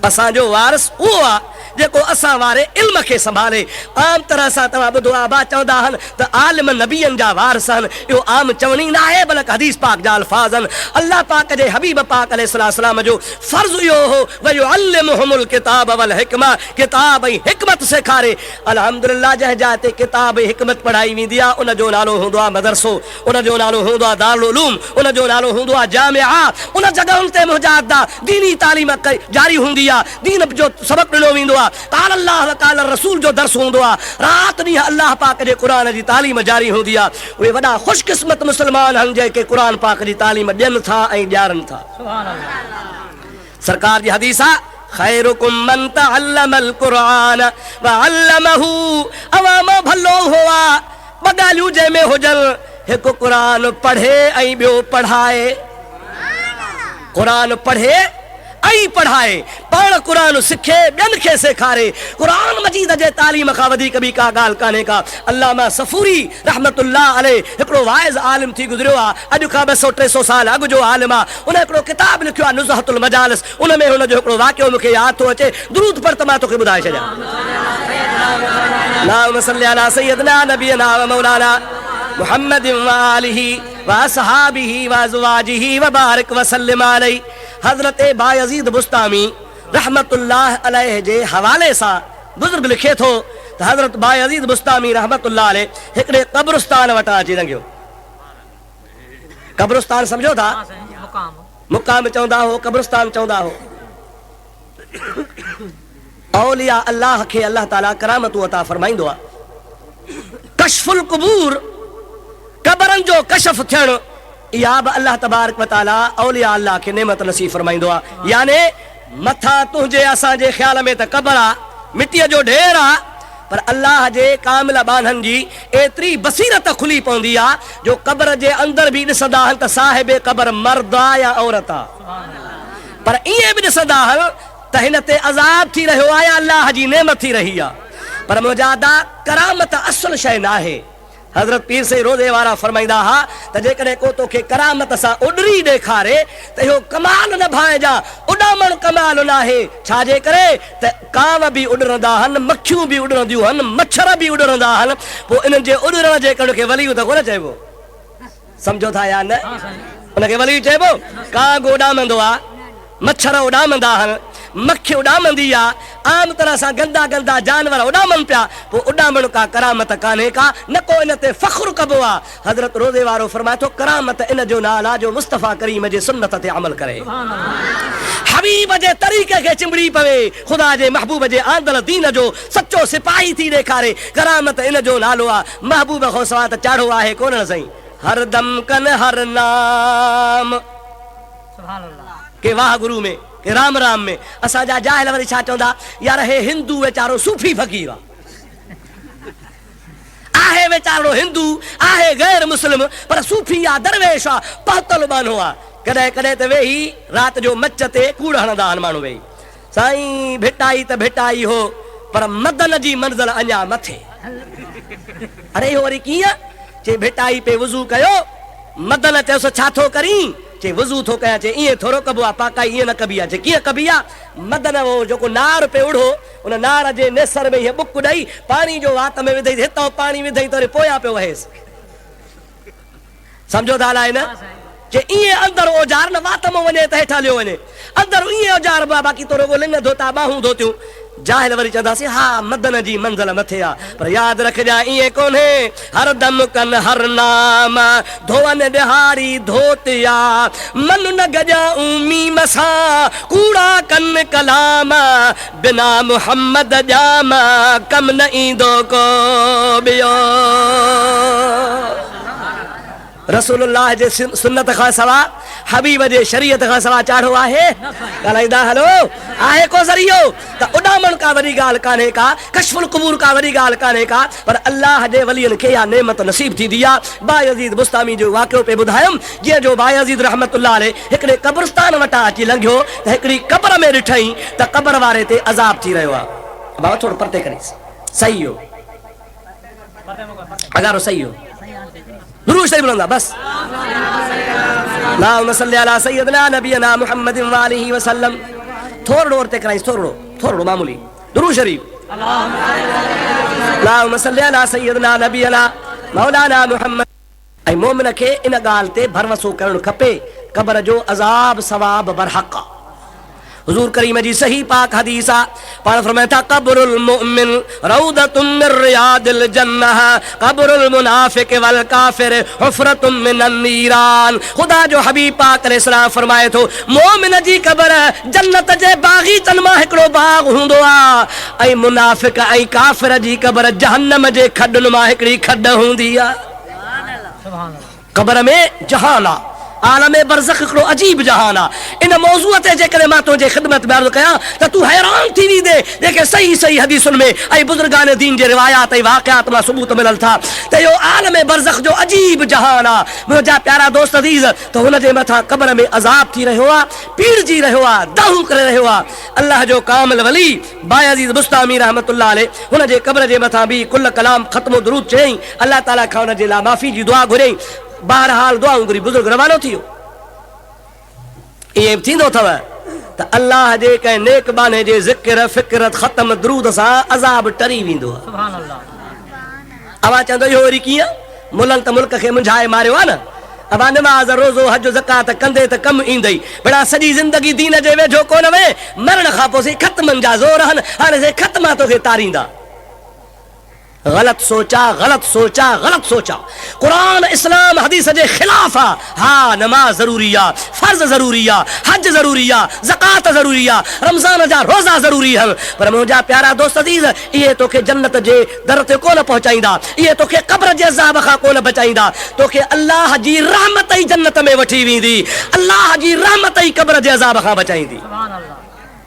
असांजो वारिस उहो आहे जेको असां वारे इल्म खे संभाले। आम तरह सां तव्हां ॿुधो आबा चवंदा आहिनि त आलिम नबियनि जा वारिस आहिनि। इहो आम चवणी न आहे बल्कि हदीस पाक जा अल्फाज़ आहिनि। अल्लाह पाक जे हबीब पाक अलैहिस्सलाम जो फर्ज़ इहो हो वयुअल्लिमुहुमुल किताब वल हिकमा, किताब ऐं हिकमत सेखारे। अल्हम्दुलिल्लाह जंहिं जाइ ते किताब ऐं हिकमत पढ़ाई वेंदी आहे उन जो नालो हूंदो आहे मदरसो, उन जो नालो हूंदो आहे दारुल उलूम, उन जो नालो हूंदो आहे जामिआ। उन जॻहुनि ते मुजाहिदा दीनी तालीम जारी हूंदी आहे, दीन जो सबक़ ॾिनो वेंदो आहे, क़ाल अल्लाह व क़ाल रसूल जो दर्स हूंदो आहे, राति ॾींहुं अल्लाह पाक जे क़ुरान जी तालीम जारी हूंदी आहे। उहे वॾा ख़ुशकिस्मत मुस्लमान आहिनि जेके क़ुरान पाक जी तालीम ॾियनि था ऐं ॼाणनि था। सरकार जी हदीस आहे खैरुकुम मन तअल्लमल क़ुरान व अल्लमहु। अवामो भलो हो आहे ॿ ॻाल्हियूं जंहिंमें हुजनि, हिकु क़ुरान पढ़े ऐं ॿियो पढ़ाए। क़ुरान पढ़े ऐं पढ़ाए, पाण क़ुरान सिखे ॿियनि खे सेखारे। क़ुरान मजीद जे तालीम खां वधीक ॿी का ॻाल्हि कान्हे का। अल्लामा सफ़ूरी रहमतुल्लाह अलैह हिकिड़ो वाइज़ आलिम थी गुज़रियो आहे, अॼु खां 200-300 साल अॻु जो आलिम आहे। उन हिकिड़ो किताब लिखियो आहे नुज़हतुल मजालिस, उन में हुन जो हिकिड़ो वाक़ियो मूंखे यादि थो अचे, दुरूद पढ़ त मां तोखे ॿुधाए छॾियां। अल्लाहुम्मा सल्लि अला सय्यदिना नबियना व मौलाना मुहम्मदिन व आलिहि व असहाबिहि व अज़वाजिहि व बारिक व सल्लिम अलैहि। हज़रत बायज़ीद बुस्तामी रहमतुल्लाह अलैह जे हवाले सां बुज़ुर्ग लिखे थो त हज़रत बायज़ीद बुस्तामी रहमतुल्लाह अलैह हिकिड़े क़ब्रिस्तान वटां अची लंघियो। क़ब्रिस्तान सम्झो था, मुक़ाम चवंदा हो, क़ब्रिस्तान चवंदा हो। औलिया अल्लाह खे अल्लाह ताला करामतूं अता फरमाईंदो आहे। कशफुल क़ुबूर, क़बरनि जो कशफ थियणु, इहा बि अल्लाह तबारक व तआला औलिया अल्लाह खे नेमत नसीब फरमाईंदो आहे। याने मथा तुंहिंजे असांजे ख़्याल में त क़बर आहे, मिटीअ जो ढेर आहे, पर अल्लाह जे कामिल बाननि जी एतिरी बसीरत खुली पवंदी आहे जो क़बर जे अंदरि बि ॾिसंदा आहिनि त साहिब क़बर मर्द आहे या औरत आहे, पर ईअं बि ॾिसंदा आहिनि त हिन ते अज़ाब थी रहियो आहे या अल्लाह जी नेमत थी रही आहे। पर मुजादा करामत असुल शइ न आहे। हज़रत पीर साईं रोज़े वारा फरमाईंदा हा त जेकॾहिं को तोखे करामत सां उॾरी ॾेखारे त इहो कमाल न भाइजा, उॾामण कमाल न आहे। छाजे करे त कांव बि उॾरंदा आहिनि, मखियूं बि उॾरंदियूं आहिनि, मच्छर बि उॾरंदा आहिनि, पोइ इन्हनि जे उॾरण जे कण खे वलियूं त कोन चइबो, सम्झो था या न? उनखे वलियूं चइबो? कांग उॾामंदो आहे, मच्छर उॾामंदा आहिनि, मक्खी उॾामंदी आहे, आम तरह सां गंदा गंदा जानवर उॾामनि पिया, पोइ उॾामण का करामत कान्हे का, न को इन ते फ़ख्रु कबो आहे। हज़रत रोज़े वारो फरमाए थो करामत इन जो नाला जो मुस्तफ़ा करीम जे सुन्नत ते अमल करे, हबीब जे तरीक़े खे चिंबड़ी पवे, ख़ुदा जे महबूब जे आंदल दीन जो सचो सिपाही थी ॾेखारे। करामत इन जो नालो आहे। महबूब खां सवाइ त चाढ़ो आहे कोन साईं। हर दम कन हर नाम के वाह गुरु में के राम राम में। असांजा जाहिल वरी छा चवंदा, यार हे हिंदू वेचारो सूफ़ी फ़कीर आहे, वेचारो हिंदू आहे गैर मुस्लिम, पर सूफ़ी आहे, दरवेश आहे, पहतल बानो आहे। कॾहिं कॾहिं त वेही राति जो मच ते कूड़ हणंदा आहिनि माण्हू वेही, साईं भिटाई त भिटाई हो पर मदन जी मंज़िल अञा मथे। अरे इहो वरी कीअं? चए भिटाई पे वुज़ू कयो, मदन चयोसि छा थो करीं? चे वुज़ू थो कयां। चे ईअं थोरो कबो आहे, पाकाई ईअं न कबी आहे। चे कीअं कबी आहे? मदन वो जेको नार पे उड़ो, उन नार जे नेसर में हीअ बुक ॾेई पाणी जो वात में विधई, हितां पाणी विधई त वरी पोयां पियो वहेसि। सम्झो था अलाए न? चे ईअं अंदरि औजार न वात में वञे त हेठां लियो वञे, अंदरि ईअं औजार बि आहे, बाक़ी तो रुॻो लिंग धोता ॿाहूं धोतियूं। जाहिल वरी चवंदासीं हा मदन जी मंज़िल मथे आहे, पर यादि रखजांइ ईअं कोन्हे। हर दम कन हर नाम धोवन ॾिहारी धोतिया, मन न गजाऊं मीम सां कूड़ा कन कलाम, बिना मुहम्मद जाम कम न ईंदो को ॿियो। रसूलुल्लाह जे सुन्नत खां सवाइ, हबीब जे शरीयत खां सवाइ चाढ़ो आहे? ॻाल्हाईंदा हलो आहे को ज़रियो? त उॾामण का वॾी ॻाल्हि कान्हे का, कशफुल क़ुबूर का वॾी ॻाल्हि कान्हे का, पर अल्लाह जे वलियनि खे इहा नेमत नसीब थींदी आहे। बायज़ीद बुस्तामी जो वाक़ियो पे ॿुधायुमि, जीअं जो बायज़ीद रहमतुल्लाह अलैह हिकिड़े क़ब्रिस्तान वटां अची लंघियो त हिकिड़ी क़बर में ॾिठई त क़बर वारे ते अज़ाब थी रहियो आहे। बाबा थोरो परते करीस, सही हो अगारो, सही हो दुरूद शरीफ बोलंदा बस। अल्लाहुम्मा सल्लि अला सय्यदिना नबियना मुहम्मदिन व आलिहि व सल्लम। थोरो और ते कराइस, थोरो मामूली दुरूद शरीफ। अल्लाहुम्मा सल्लि अला सय्यदना नबीना मौलाना मुहम्मद। ऐं मोमिन खे इन ॻाल्हि ते भरवसो करणु खपे क़ब्र जो अज़ाब सवाब बरहक़ आहे। हुज़ूर करीम जी सही पाक हदीस आहे, पाण फरमाए था क़ब्रुल मुमिन रौदतुम मिन रियादिल जन्नह क़ब्रुल मुनाफ़िक़ वल काफ़िर हुफ़रतुम मिनन नीरान। खुदा जो हबीब पाक अलैहिस्सलाम फरमाए थो मोमिन जी क़ब्र जन्नत जे बाग़ीचनि मां हिकिड़ो बाग़ हूंदो आहे ऐं मुनाफ़िक़ ऐं काफ़िर जी क़ब्र जहन्नम जे खॾनि मां हिकिड़ी खॾ हूंदी आहे। क़ब्र में जहान आहे, आलमे बरज़ख हिकिड़ो अजीब जहान आहे। इन मौज़ूअ ते जेकॾहिं मां तुंहिंजे ख़िदमत में अर्ज़ु कयां त तूं हैरान थी वेंदे जेके सही सही हदीसुनि में ऐं बुज़ुर्गान दीन जे रिवायात ऐं वाक़ियात मां सबूत मिलनि था त इहो आलमे बरज़ख जो अजीब जहान आहे। मुंहिंजा प्यारा दोस्त अज़ीज़, त हुनजे मथां क़ब्र में अज़ाब थी रहियो आहे, पीड़जी रहियो आहे, दाहूं करे रहियो आहे। अल्लाह जो कामिल वली बायज़ीद बुस्तामी रहमतुल्लाह अलैह हुनजे क़ब्र जे मथां बि कुल कलाम ख़त्म दुरूद चयईं, अल्लाह ताला खां हुनजे लाइ माफ़ी जी दुआ घुरियईं। बहरहाल दुआऊं घुरी बुज़ुर्ग रवानो थी वियो। इहे थींदो अथव त अल्लाह जे कंहिं नेक बाने जे ज़िक्र फ़िक्र ख़त्म दुरूद सां अज़ाब टरी वेंदो आहे। सुभान अल्लाह। अवां चवंदो इहो वरी कीअं, मुल्हनि त मुल्क खे मुंझाए मारियो आहे न। अवां नमाज़ रोज़ो हज ज़कात कंदे त कमु ईंदई, बड़ा सॼी ज़िंदगी दीन जे वेझो कोन वे, मरण खां पोइ से ख़त्मनि जा ज़ोर आहिनि, हाणे से ख़त्मा तोखे तारींदा। गलत सोचा, गलत सोचा, गलत सोचा। कुरान इस्लाम हदीस जे खिलाफ आहे। हाँ, नमाज ज़रूरी आहे, फर्ज़ ज़रूरी आहे, हज ज़रूरी आहे, ज़कात ज़रूरी आहे, रमज़ान जा रोज़ा ज़रूरी आहिनि, पर मुंहिंजा प्यारा दोस्त अज़ीज़ इहे तोखे जन्नत जे दर ते कोन पहुचाईंदा, इहे तोखे क़ब्र जे अज़ाब खां कोन बचाईंदा। तोखे अल्लाह जी रहमत ई जन्नत में वठी वेंदी, अल्लाह जी रहमत ई क़ब्र जे अज़ाब खां बचाईंदी।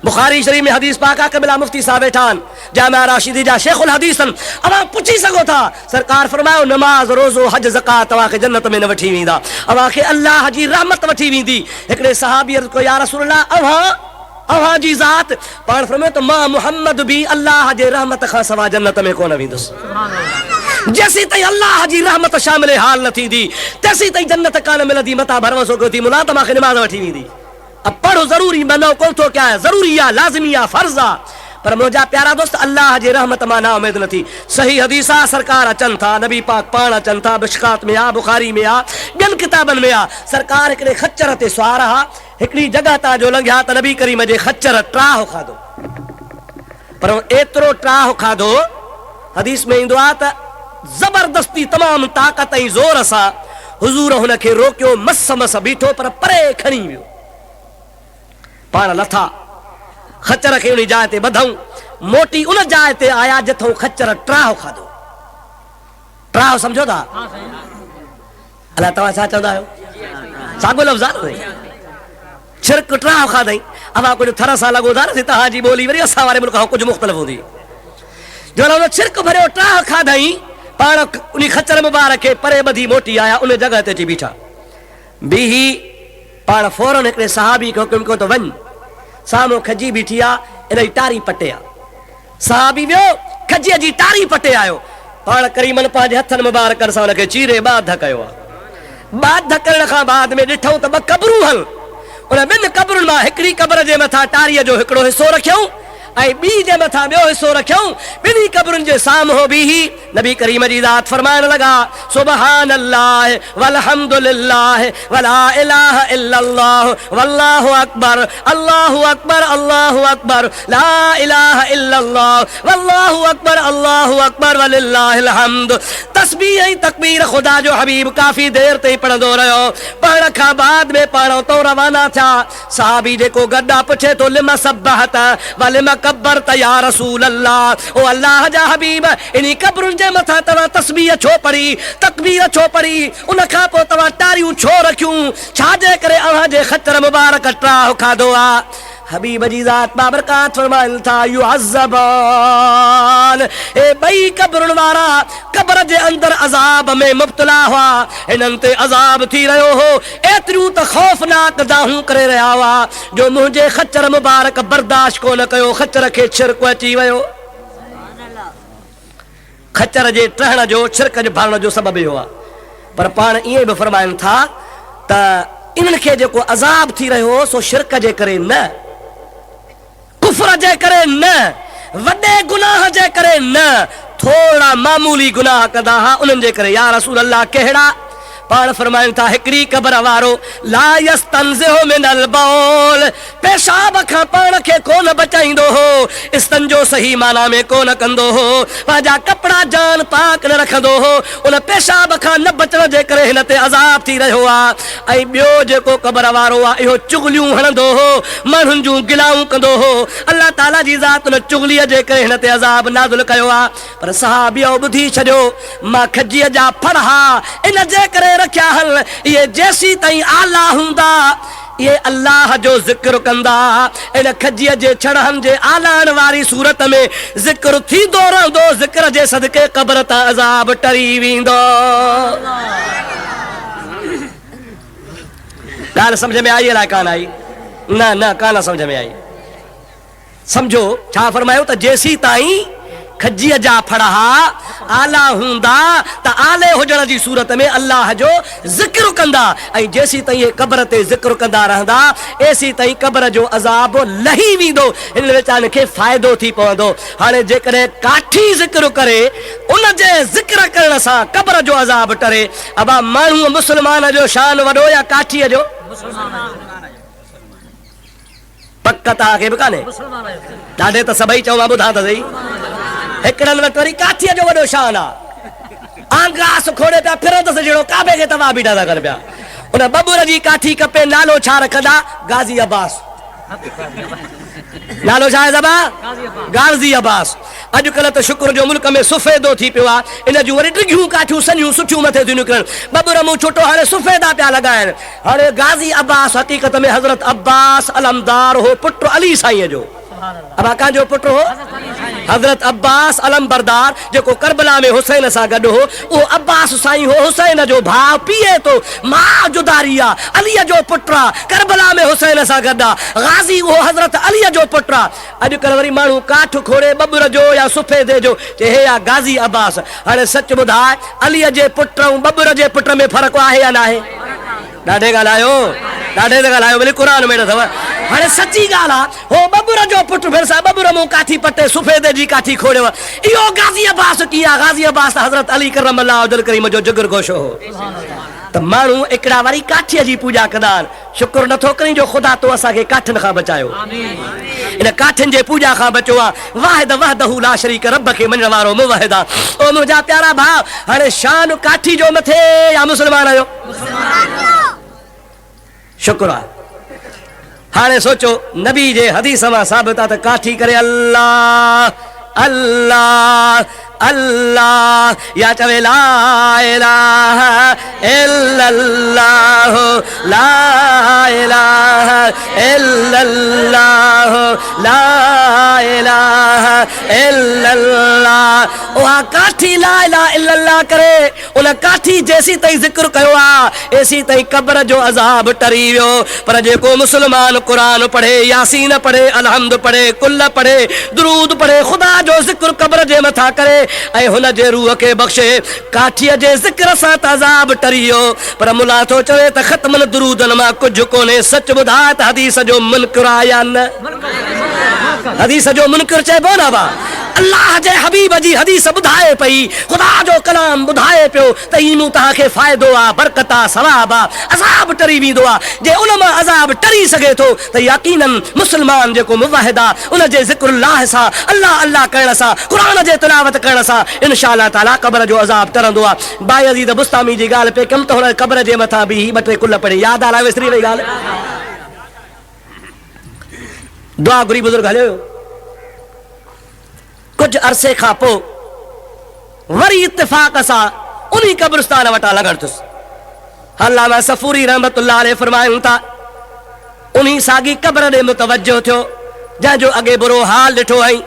बुखारी शरीफ में हदीस पाक आहे, क़बिला मुफ्ती साहब वेठान जामिया राशिदी जा शेखुल हदीसन। अवां पुछी सघो था, सरकार फरमायो नमाज रोज़ो हज ज़कात तव्हांखे जन्नत में न वठी वेंदा, अव्हांखे अल्लाह जी रहमत वठी वेंदी। हिकिड़े सहाबी अर्ज़ु कयो या रसूल अल्लाह अव्हां जी ज़ात, पाण फरमायो त मां मुहम्मद बि अल्लाह जे रहमत खां सवाइ जन्नत में कोन वेंदुसि। जेसीं ताईं अल्लाह जी रहमत शामिल हाल न थींदी तेसीं ताईं जन्नत कान मिलंदी। मथां भरवसो कयो थी मुला त मूंखे नमाज़ वठी वेंदी। अब पढ़ो ज़रूरी मनो कोन थो क्या है, ज़रूरी आहे, लाज़मी आहे, फ़र्ज़ आहे, पर मुंहिंजा प्यारा दोस्त अल्लाह जे रहमत मां ना उमेद नथी। सही हदीस आहे, सरकार अचनि था, नबी पाक पाण अचनि था, मिशकात में आहे, बुखारी में आहे, ॿियनि किताबनि में आहे। सरकार हिकिड़े खच्चर ते सुवार आहे, हिकिड़ी जॻह तां जो लंघिया त नबी करीम जे खच्चर ट्राह खाधो, पर एतिरो ट्राह खाधो हदीस में ईंदो आहे त ज़बरदस्ती तमामु ताक़त ऐं ज़ोर सां हुज़ूर हुनखे रोकियो, मस मस बीठो पर परे खणी वियो। पाण लथा, खच्चर खे उन जाइ ते ॿधऊं, मोटी उन जाइ ते आया जिथो खच्चर ट्राह खाधो। ट्राह सम्झो था? अलाए तव्हां छा चवंदा आहियो? साॻियो लफ़्ज़ आहे न, छिरक ट्राह खाधई। अवां कुझु थर सां लॻो था न, तव्हांजी ॿोली वरी असां वारे मुल्क खां कुझु मुख़्तलिफ़ हूंदी। जो हुन छिरक भरियो ट्राह खाधई, पाण उन खच्चर मुबारक खे परे ॿधी मोटी आया, उन जॻह ते अची बीठा। बीही पाण फौरन हिकिड़े सहाबी खे हुकुम कयो त वञ, साम्हूं खजी बीठी आहे, इन जी टारी पटे आहे। सहाबी वियो, खजीअ जी टारी पटे आयो, पाण करीमन पंहिंजे हथनि मुबारकनि सां हुनखे चीरे बाध कयो आहे। बाध करण खां बाद में ॾिठऊं त ॿ क़बरूं हल, उन ॿिनि क़बरुनि मां हिकिड़ी क़बर जे मथां टारीअ जो हिकिड़ो हिसो रखियऊं ऐं ॿी जे मथां ॿियो हिसो रखियऊं। ॿिन्ही क़बरुनि जे साम्हूं बीही नबी करीम जी ज़ात फरमाइण लॻा सुबहान अल्लाह वलहम्दुलिल्लाह वला इलाहा इल्लल्लाह वल्लाहु अकबर, अल्लाहु अकबर, अल्लाहु अकबर, ला इलाहा इल्लल्लाह वल्लाहु अकबर, अल्लाहु अकबर वलिल्लाहिल हम्द। तस्बीह ऐं तकबीर ख़ुदा जो हबीब काफ़ी देर ताईं पढ़ंदो रहियो। पढ़ण खां बाद में पाण उतां रवाना थिया। सहाबी जेको गॾा पुछे थो लिमा सब्बहत वलिमा कब्बर त या रसूल अल्लाह, ओ अल्लाह जा हबीब इन कब्रुनि जे मथां तव्हां तस्बीह छो पढ़ी, तकबीर छो पढ़ी, उन खां पोइ तव्हां टारियूं छो रखियूं, छाजे करे अव्हां जे खच्चर मुबारक ट्राह खाधो आहे? हबीब जी ज़ात बाबरकात फरमाइनि था युअज़्ज़बान, ए ॿई कब्रुनि वारा कब्र जे अंदरि अज़ाब में मुब्तला हुआ, हिननि ते अज़ाब थी रहियो हो, एतिरियूं त ख़ौफ़नाक दाहूं करे रहिया हुआ जो मुंहिंजे खच्चर मुबारक बर्दाश्त कोन कयो, खच्चर खे छिरक अची वियो। खच्चर जे टहण जो, छिरक जे भरण जो सबबु इहो आहे। पर पाण ईअं बि फरमाइनि था त इन्हनि खे जेको अज़ाब थी रहियो हो सो शिरक जे करे न, कुफ्र जे करे न, वॾे गुनाह जे करे न, थोड़ा मामूली गुनाह कंदा हा उन्हनि जे करे। या रसूल अल्लाह कहिड़ा? पाण फरमाइनि था हिकिड़ी क़बर वारो ला यस्तंज़िहु मिनल बौल, पेशाब खां पाण खे कोन बचाईंदो हो, इस्तंजो सही माना में कोन कंदो हो, पंहिंजा कपिड़ा जान पाक न रखंदो हो, उन पेशाब खां न बचण जे करे हिन ते अज़ाब थी रहियो आहे। ऐं ॿियो जेको क़बर वारो आहे इहो चुगलियूं हणंदो हो, माण्हुनि जूं गिलाऊं कंदो हो, अल्लाह ताला जी ज़ात उन चुगलीअ जे करे हिन ते अज़ाब नाज़िल कयो आहे। पर सहाबियो ॿुधी छॾियो, मां खजीअ जा फड़हा इन जे करे रखिया हल, ये जैसी ताईं आला हूंदा ये अल्लाह जो ज़िक्र कंदा, इन खजीअ जे छड़हनि जे आलान वारी सूरत में ज़िक्र थींदो रहंदो, ज़िक्र जे सदके क़ब्र तां अज़ाब टरी वेंदो। ॻाल्हि सम्झ में आई अलाए कान आई? न न कान सम्झ में आई। सम्झो छा फरमायो त जेसी ताईं खजीअ जा फड़हा आला हूंदा त आले हुजण जी सूरत में अल्लाह जो ज़िक्र कंदा, ऐं जेसी ताईं क़ब्र ते ज़िक्र कंदा रहंदा एसी ताईं क़ब्र जो अज़ाब लही वेंदो, हिन वीचारनि खे फ़ाइदो थी पवंदो। हाणे जेकॾहिं काठी ज़िक्र करे उन जे ज़िक्र करण सां क़ब्र जो अज़ाब टरे, अबा माण्हू मुस्लमान जो शान वॾो या काठीअ जो? पक तव्हांखे बि कान्हे? ॾाढे त सभई चवां ॿुधां त सही, हिकिड़नि वटि वरी काठीअ जो वॾो शान आहे, आंगास खोड़े पिया फिरंदसि जहिड़ो काबे खे तव्हां बीठा था कनि पिया। उन बबूर जी काठी खपे, नालो छा रखंदा? गाज़ी अब्बास। नालो छा आहे ज़बा? गाज़ी अब्बास। अॼुकल्ह त शुक्र जो मुल्क में सुफ़ेदो थी पियो आहे, इन जूं वरी टिघियूं काठियूं सनियूं सुठियूं मथे थियूं निकिरनि, बबूर मूं छोटो हाणे सुफ़ेदा पिया लॻाइनि। हाणे गाज़ी अब्बास हक़ीक़त में हज़रत अब्बास अलमदार हो, पुट अली साईं जो। अबा कंहिंजो पुट हो? हज़रत अब्बास अलमबरदार, जेको करबला में हुसैन सां गॾु हो, उहो अब्बास साईं हो, हुसैन जो भाउ, पीए तो, मां जुदारी आहे, अलीअ जो पुटु आहे, करबला में हुसैन सां गॾु आहे, गाज़ी उहो हज़रत अलीअ जो पुटु आहे। अॼुकल्ह वरी माण्हू काठ खोड़े बबूर जो या सुफ़ेदे जो चए हे या गाज़ी अब्बास। हाणे सच ॿुधाए, अलीअ जे पुट ऐं बबूर जे पुट में फ़र्क़ु आहे या न आहे? ॾाढे ॻाल्हायो, ॾाढे त ॻाल्हायो, भले क़ुर में अथव। हाणे सची ॻाल्हि आहे, हो बबूर जो पुटु फिर सां बबूर मूं काठी पटे सुफ़ेदे जी काठी खोड़ियो, इहो गाज़ी अब्बास कीअं आहे? गाज़ी अब्बास हज़रत अली करमल्लाहु वजह करीम जो जिगर गोशो हो। त माण्हू हिकिड़ा वरी काठीअ जी पूॼा कंदा आहिनि, शुक्र नथो करी जो ख़ुदा तो असांखे काठियुनि खां बचायो, इन काठियुनि जे पूॼा खां बचो आहे। वाहिद वहदहू ला शरीक रब खे मञण वारो मुवहिद आहे। ओ मुंहिंजा प्यारा भाउ, हाणे शान काठी जो मथे या मुस्लमान जो? शुक्र आहे। हाणे सोचो, नबी जे हदीस मां साबित आहे त काठी करे अल्लाह अल्लाह अल्लाह या चवे ला इलाहा इल्लल्लाह ला इलाहा इल्लल्लाह ला इलाहा इल्लल्लाह। उहा काठी ला इलाहा इल्लल्लाह करे, उन काठी जेसी ताईं ज़िक्र कयो आहे एसी ताईं क़ब्र जो अज़ाब टरी वियो। पर जेको मुस्लमान क़ुरान पढ़े, यासीन पढ़े, अलहम्द पढ़े, कुल पढ़े, दुरूद पढ़े, ख़ुदा जो ज़िक्र क़ब्र जे मथां करे ऐं हुन जे रूह खे बख़्शे, काठीअ जे ज़िक्र सां त अज़ाब टरी वियो। पर मुला थो चवे त ख़त्मनि दुरूदनि मां कुझु कोन्हे। सच ॿुधाए त हदीस जो मुनकिर आहे या न? हदीस जो मुनकिर चइबो न बा? अल्लाह जे हबीब जी हदीस ॿुधाए पई, ख़ुदा जो कलाम ॿुधाए पियो त ई मूं तव्हांखे फ़ाइदो आहे, बरकत आहे, सवाब आहे, अज़ाब टरी वेंदो आहे। जे उन मां अज़ाब टरी सघे थो त यकीनन मुस्लमान जेको मुवहिद आहे उन जे ज़िक्रुल्लाह सां, अल्लाह अल्लाह करण सां, क़ुरान जे तिलावत करण सां इंशाअल्लाह ताला क़ब्र जो अज़ाब टरंदो आहे। बायज़ीद बुस्तामी जी ॻाल्हि पे कम त हुन क़ब्र जे मथां बि ॿ टे कुल पढ़े, यादि आहे विसरी वई ॻाल्हि? दुआ घुरी बुज़ुर्ग हलियो। कुछ अरसे खां पोइ वरी इत्तिफ़ाक़ सां उन्ही कब्रिस्तान वटां लॻण थुसि। अल्लामा सफूरी रहमतुल्लाह अलैह फरमायूं था, उन्ही साॻी क़ब्र ॾे मुतवजो थियो जंहिंजो अॻे बुरो हाल ॾिठो ऐं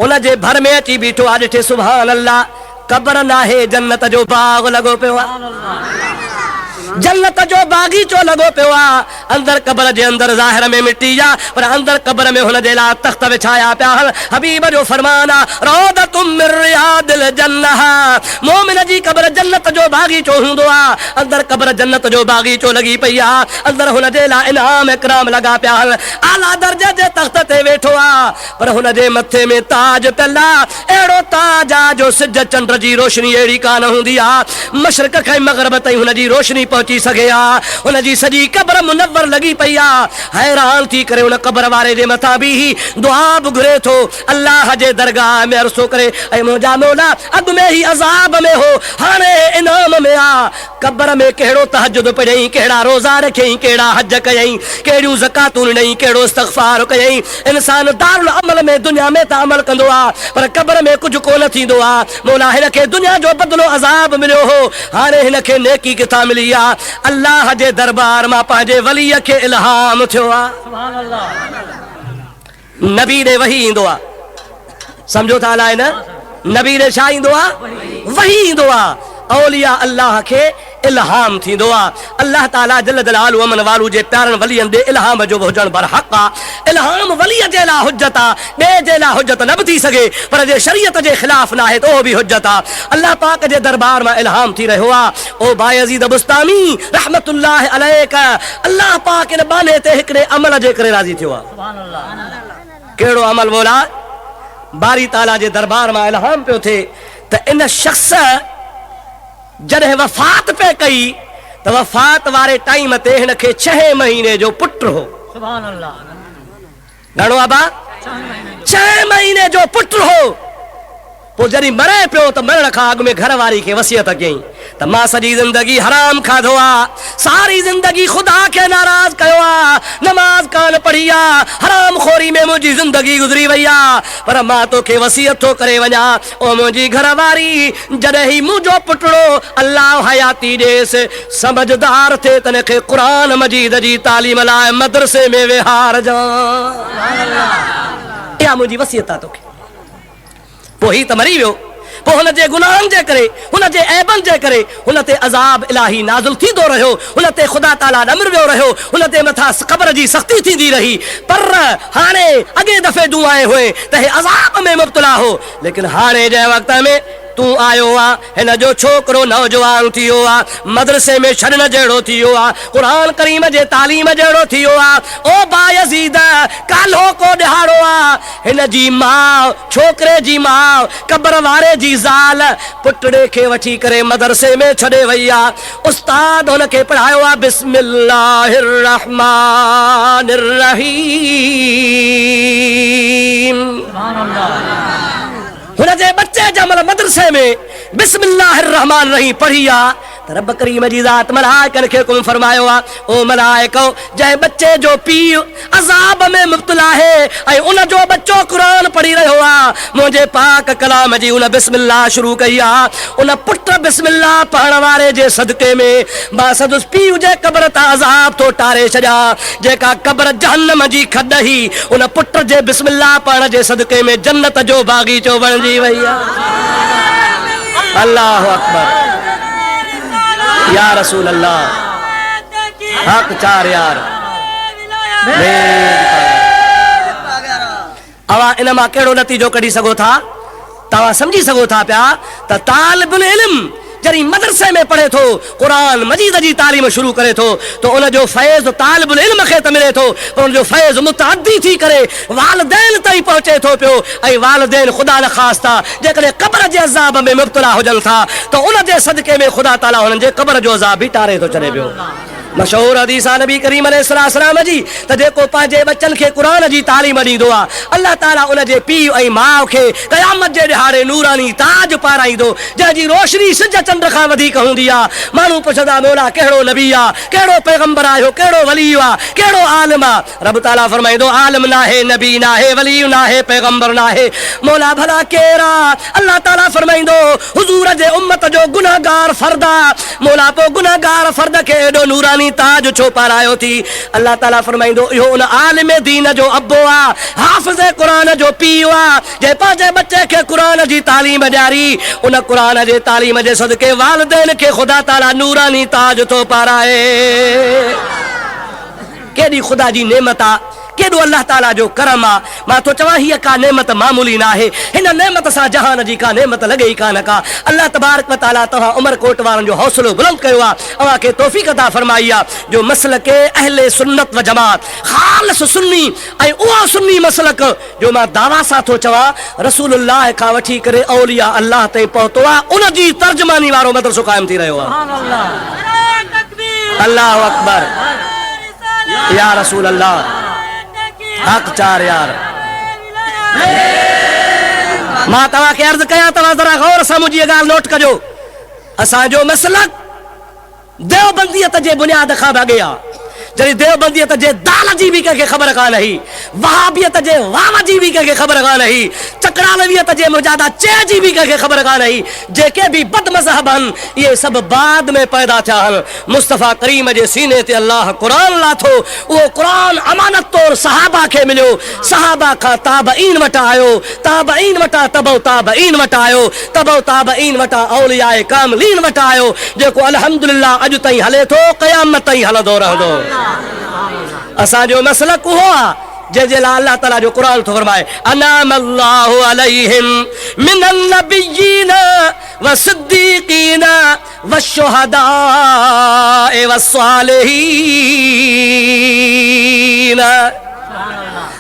उन जे भर में अची बीठो आहे। ॾिठे सुभान अल्लाह, क़ब्र नाहे जन्नत जो बाग़ लॻो पियो आहे। जन्नत जो बागीचो लगो पियो आहे अंदर क़ब्र जे अंदर ज़ाहिर में मिट्टी जा पर अंदर क़ब्र में हुन जे लाइ तख़्त विछाया पिया हल हबीब जो फरमान आहे रौदतुम मिन रियादिल जन्नह मोमिन जी क़ब्र जन्नत जो बागीचो हूंदो आहे अंदर क़ब्र जन्नत जो बागीचो लगी पई आहे अंदर हुन जे लाइ इनाम इकराम लगा पिया हल आला दर्जे जे तख़्त ते वेठो आहे पर हुन जे मथे में ताज पियल आहे अहिड़ो ताज आहे जो सिज चंड जी रोशनी अहिड़ी कान हूंदी आहे मशरिक़ खां मग़रिब ताईं हुन जी रोशनी पहुची सघे हा हुन जी सॼी क़ब्र मुनव्वर लगी पई आहे हैरान थी करे हुन क़ब्र वारे जे मथां बि दुआ बि घुरे थो अल्लाह जे दरगाह में अर्ज़ो करे ऐं मुंहिंजा मौला अॻु में ई अज़ाब में हो हाणे इनाम में आहे क़ब्र में कहिड़ो तहजुद पढ़ियईं कहिड़ा रोज़ा रखियईं कहिड़ा हज कयईं कहिड़ियूं ज़कातूं ॾिनईं कहिड़ो इस्तग़फ़ार कयईं इंसान दारुल अमल में दुनिया में त अमल कंदो आहे पर क़ब्र में कुझु कोन थींदो आहे मौला हिन खे दुनिया जो बदिलो अज़ाब मिलियो हो हाणे हिन खे नेकी किथां मिली आहे अल्लाह जे दरबार मां पंहिंजे वलीअ खे इल्हाम थियो आहे नबी ॾे वही ईंदो आहे सम्झो था अलाए न नबी ॾे छा ईंदो आहे वही ईंदो आहे औलिया अल्लाह खे इल्हाम थींदो आहे अल्लाह ताला जल जलालु अमन वालू जे प्यारनि वलियनि ॾे इल्हाम जो बि हुजणु बरहक़ आहे इल्हाम वलीअ जे लाइ हुजत आहे ॿिए जे लाइ हुजत न बि थी सघे पर जे शरीयत जे ख़िलाफ़ न आहे त उहो बि हुजत आहे अल्लाह पाक जे दरबार मां इल्हाम थी रहियो आहे ओ बायज़ीद बुस्तामी रहमतुल्लाह अलैक अल्लाह पाक इन बाने ते हिकिड़े अमल जे करे राज़ी थियो आहे कहिड़ो अमल मौला बारी ताला जे दरबार मां इल्हाम पियो थिए त इन शख़्स जॾहिं वफ़ात पे कई त वफ़ात वारे टाइम ते हिन खे 6 महीने जो पुटु हो घणो आहे बा 6 महीने जो पुटु हो पोइ जॾहिं मरे पियो त मरण खां अॻु में घर वारी खे वसियत कयईं त मां सॼी ज़िंदगी हराम खाधो आहे सारी ज़िंदगी ख़ुदा खे नाराज़ कयो आहे नमाज़ कान पढ़ी आहे हराम खोरी में मुंहिंजी ज़िंदगी गुज़री वई आहे पर मां तोखे वसियत थो करे वञा ओ मुंहिंजी घर वारी जॾहिं ही मुंहिंजो पुटड़ो अल्लाह हयाती ॾेसि समझदार थिए त हिन खे क़ुरान मजीद जी तालीम लाइ मदरसे में विहारजां इहा मुंहिंजी वसियत आहे तोखे पोइ ही त मरी वियो पोइ हुन जे गुनाहनि जे करे हुन जे ऐबनि जे करे हुन ते अज़ाब इलाही नाज़िल थींदो रहियो हुन ते ख़ुदा ताला नमर वियो रहियो हुन ते मथां क़ब्र जी सख़्ती थींदी रही पर हाणे अॻे दफ़े दुआएं हुए त हे अज़ाब में मुब्तला हो लेकिन हाणे जे वक़्त में तू आयो आहे हिन जो छोकिरो नौजवान थी वियो आहे मदरसे में छॾण जहिड़ो थी वियो आहे क़ुरान करीम जे तालीम जहिड़ो थी वियो आहे ओ बायज़ीद काल्हो को ॾिहाड़ो आहे हिन जी माउ छोकिरे जी माउ क़ब्र वारे जी ज़ाल पुटड़े खे वठी करे मदरसे में छॾे वई आहे उस्ताद हुन खे पढ़ायो आहे बिस्मिल्लाहिर रहमानिर रहीम हुन जे बच्चे जमल मदरसे में बिस्मिल्लाहिर रहमान रहीम पढ़ी आहे त रब करीम जी ज़ात मलाइकनि खे हुकुम फरमायो आहे ओ मलाइको जंहिं बच्चे जो पीउ अज़ाब में मुब्तला आहे ऐं उन जो बच्चो क़ुरान पढ़ी रहियो आहे मुंहिंजे पाक कलाम जी उन बिस्मिल्लाह शुरू कई आहे उन पुट बिस्मिल्लाह पढ़ण वारे जे सदके में मां सदुसि पीउ जे क़ब्र तां अज़ाब थो टारे छॾियां जेका क़ब्र जहन्नम जी खॾ ही उन पुट जे बिस्मिल्लाह पढ़ण जे सदके में जन्नत जो बाग़ीचो बणिजी वई आहे अल्लाहु अकबर या रसूल अल्लाह हक चार यार अवा इन मां कहिड़ो नतीजो कढी सघो था तव्हां सम्झी सघो था पिया त तालिबुल इल्म जॾहिं मदरसे में पढ़े थो क़ुरान मजीद जी तालीम शुरू करे थो त उन जो फैज़ तालिबुल इल्म खे त मिले थो पर उन जो फैज़ मुतअद्दी थी करे वालिदैन ताईं पहुचे थो पियो ऐं वालिदैन ख़ुदा न ख़ास्ता जेकॾहिं क़ब्र जे अज़ाब में मुब्तला हुजनि था त उन जे सदके में ख़ुदा ताला हुननि जे क़ब्र जो अज़ाब बि टारे थो छॾे पियो मशहूर हदीस आहे नबी करीम अलैहिस्सलाम जी त जेको पंहिंजे बच्चनि खे क़ुरान जी तालीम ॾींदो आहे अल्लाह ताला उन जे पीउ ऐं माउ खे क़यामत जे ॾिहाड़े नूरानी ताज पाराईंदो जंहिंजी रोशनी सिज चंड खां वधीक हूंदी आहे माण्हू पुछंदा मौला कहिड़ो नबी आहे कहिड़ो पैगंबर आयो कहिड़ो वली आहे कहिड़ो आलिम आहे रब ताला फरमाईंदो आलिम नाहे नबी नाहे वली नाहे पैगंबर नाहे मौला भला केरु आहे अल्लाह ताला फरमाईंदो हुज़ूर जे उम्मत जो गुनहगार फर्द आहे मौला पोइ गुनहगार फर्द खे एॾो नूरानी नूरानी ताज छो पारायो थी। अल्लाह ताला फरमाइंदो इहो उन आलिम दीन जो अब्बो आ, हाफ़िज़ क़ुरान जो पीउ आ, जे पंहिंजे बच्चे खे क़ुरान जी तालीम ॾियारी। उन क़ुरान जे तालीम जे सदके वालिदैन खे ख़ुदा ताला नूरानी ताज थो पाराए। केॾी ख़ुदा जी नेमत आ, केॾो अल्लाह ताला जो करम आ। मां तो चवां हीअ का नेमत मामूली न आहे। हिन नेमत सां जहान जी का नेमत लॻे ई कान का। अल्लाह तबारक व तआला तव्हां उमरकोट वारनि जो हौसलो बुलंद कयो आहे, अव्हां खे तौफ़ीक़ अता फरमाई आहे जो मसलक अहले सुन्नत व जमात ख़ालिस सुन्नी ऐं उहा सुन्नी मसलक जो मां दावा सां थो चवां रसूलुल्लाह खां वठी करे औलिया अल्लाह ताईं पहुतो आहे, उन जी तर्जमानी वारो मदरसो क़ाइम थी रहियो आहे। अल्लाहु अकबर या रसूल अल्लाह, हक़ चार यार। मां तव्हांखे अर्ज़ कयां, तव्हां ज़रा गौर सां मुंहिंजी ॻाल्हि नोट कजो। असांजो मसलक देवबंदियत जे बुनियाद खां बि अॻे आहे। जॾहिं देवबंदियत जे दाल जी बि कंहिंखे ख़बर कान हुई, वहाबियत जे वाव जी बि कंहिंखे ख़बर कान हुई, चकरालवियत जे मुजादा चे जी बि कंहिंखे ख़बर कान हुई। जेके बि बदमज़हब आहिनि इहे सभु बाद में पैदा थिया आहिनि। मुस्तफ़ा करीम जे सीने ते अल्लाह क़ुरान लाथो, उहो क़ुरान अमानत तौर सहाबा खे मिलियो, सहाबा खां ताबईन वटां आयो, ताबईन वटां तबो ताबईन वटां आयो, तबो ताबईन वटां औलियाए कामिलीन वटां आयो, जेको अल्हम्दुलिल्लाह अॼु ताईं हले थो, क़यामत ताईं हलंदो रहंदो। असांजो मसलक उहो आहे जंहिंजे लाइ अल्लाह ताला जो क़ुरान थो फरमाए अनामल्लाहु अलैहिम मिनन नबिय्यीन व सिद्दीक़ीन व शुहदाए व सालिहीन।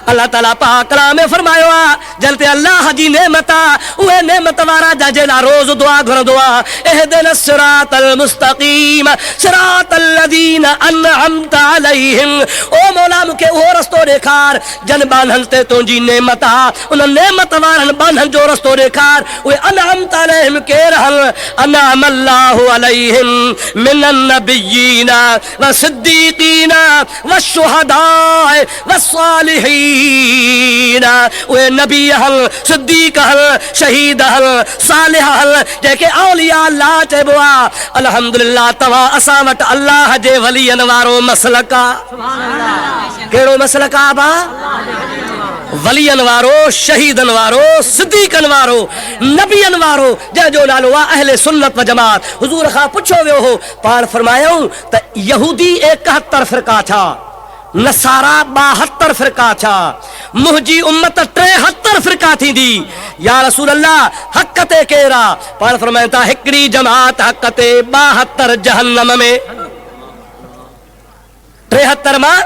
अल्लाह ताला पाक कलाम में फरमायो आहे जलते अल्लाह जी नेमत आहे, उहे नेमत वारा जंहिंजे लाइ रोज़ दुआ घुरंदो आहे इहदिना सिरातल मुस्तक़ीम सिरातल लज़ीना अनअमत अलैहिम। ओ मौला मूंखे उहो रस्तो ॾेखार जन बानहनि ते तुंहिंजी नेमत आहे, उन नेमत वारनि बानहनि जो रस्तो ॾेखार। उहे अनअमत अलैहिम केर हल अनअमल्लाहु अलैहिम मिनन नबिय्यीन व सिद्दीक़ीन व शुहदाए व सालिहीन। उहे नबी हल, सिद्दीक हल, शहीद हल, सालिह हल, जंहिंखे औलिया अल्लाह चइबो आहे। अल्हम्दुलिल्लाह तव्हां असां वटि अल्लाह जे वलियनि वारो मसलक आहे। कहिड़ो मसलक आहे बा? वलियनि वारो, शहीदनि वारो, सिद्दीकनि वारो, नबियनि वारो, जंहिंजो नालो आहे अहले सुन्नत व जमात। हुज़ूर खां पुछो वियो हो, पाण फरमायूं त यहूदी 71 फ़िरका छा, नसारा 72 फ़िरका छा, मुंहिंजी उम्मत 73 फ़िरका थींदी। या रसूल अल्लाह हक़ ते केरु आहे? पाण फरमाइनि था हिकिड़ी जमात हक़ ते, 72 जहन्नम में। 73 मां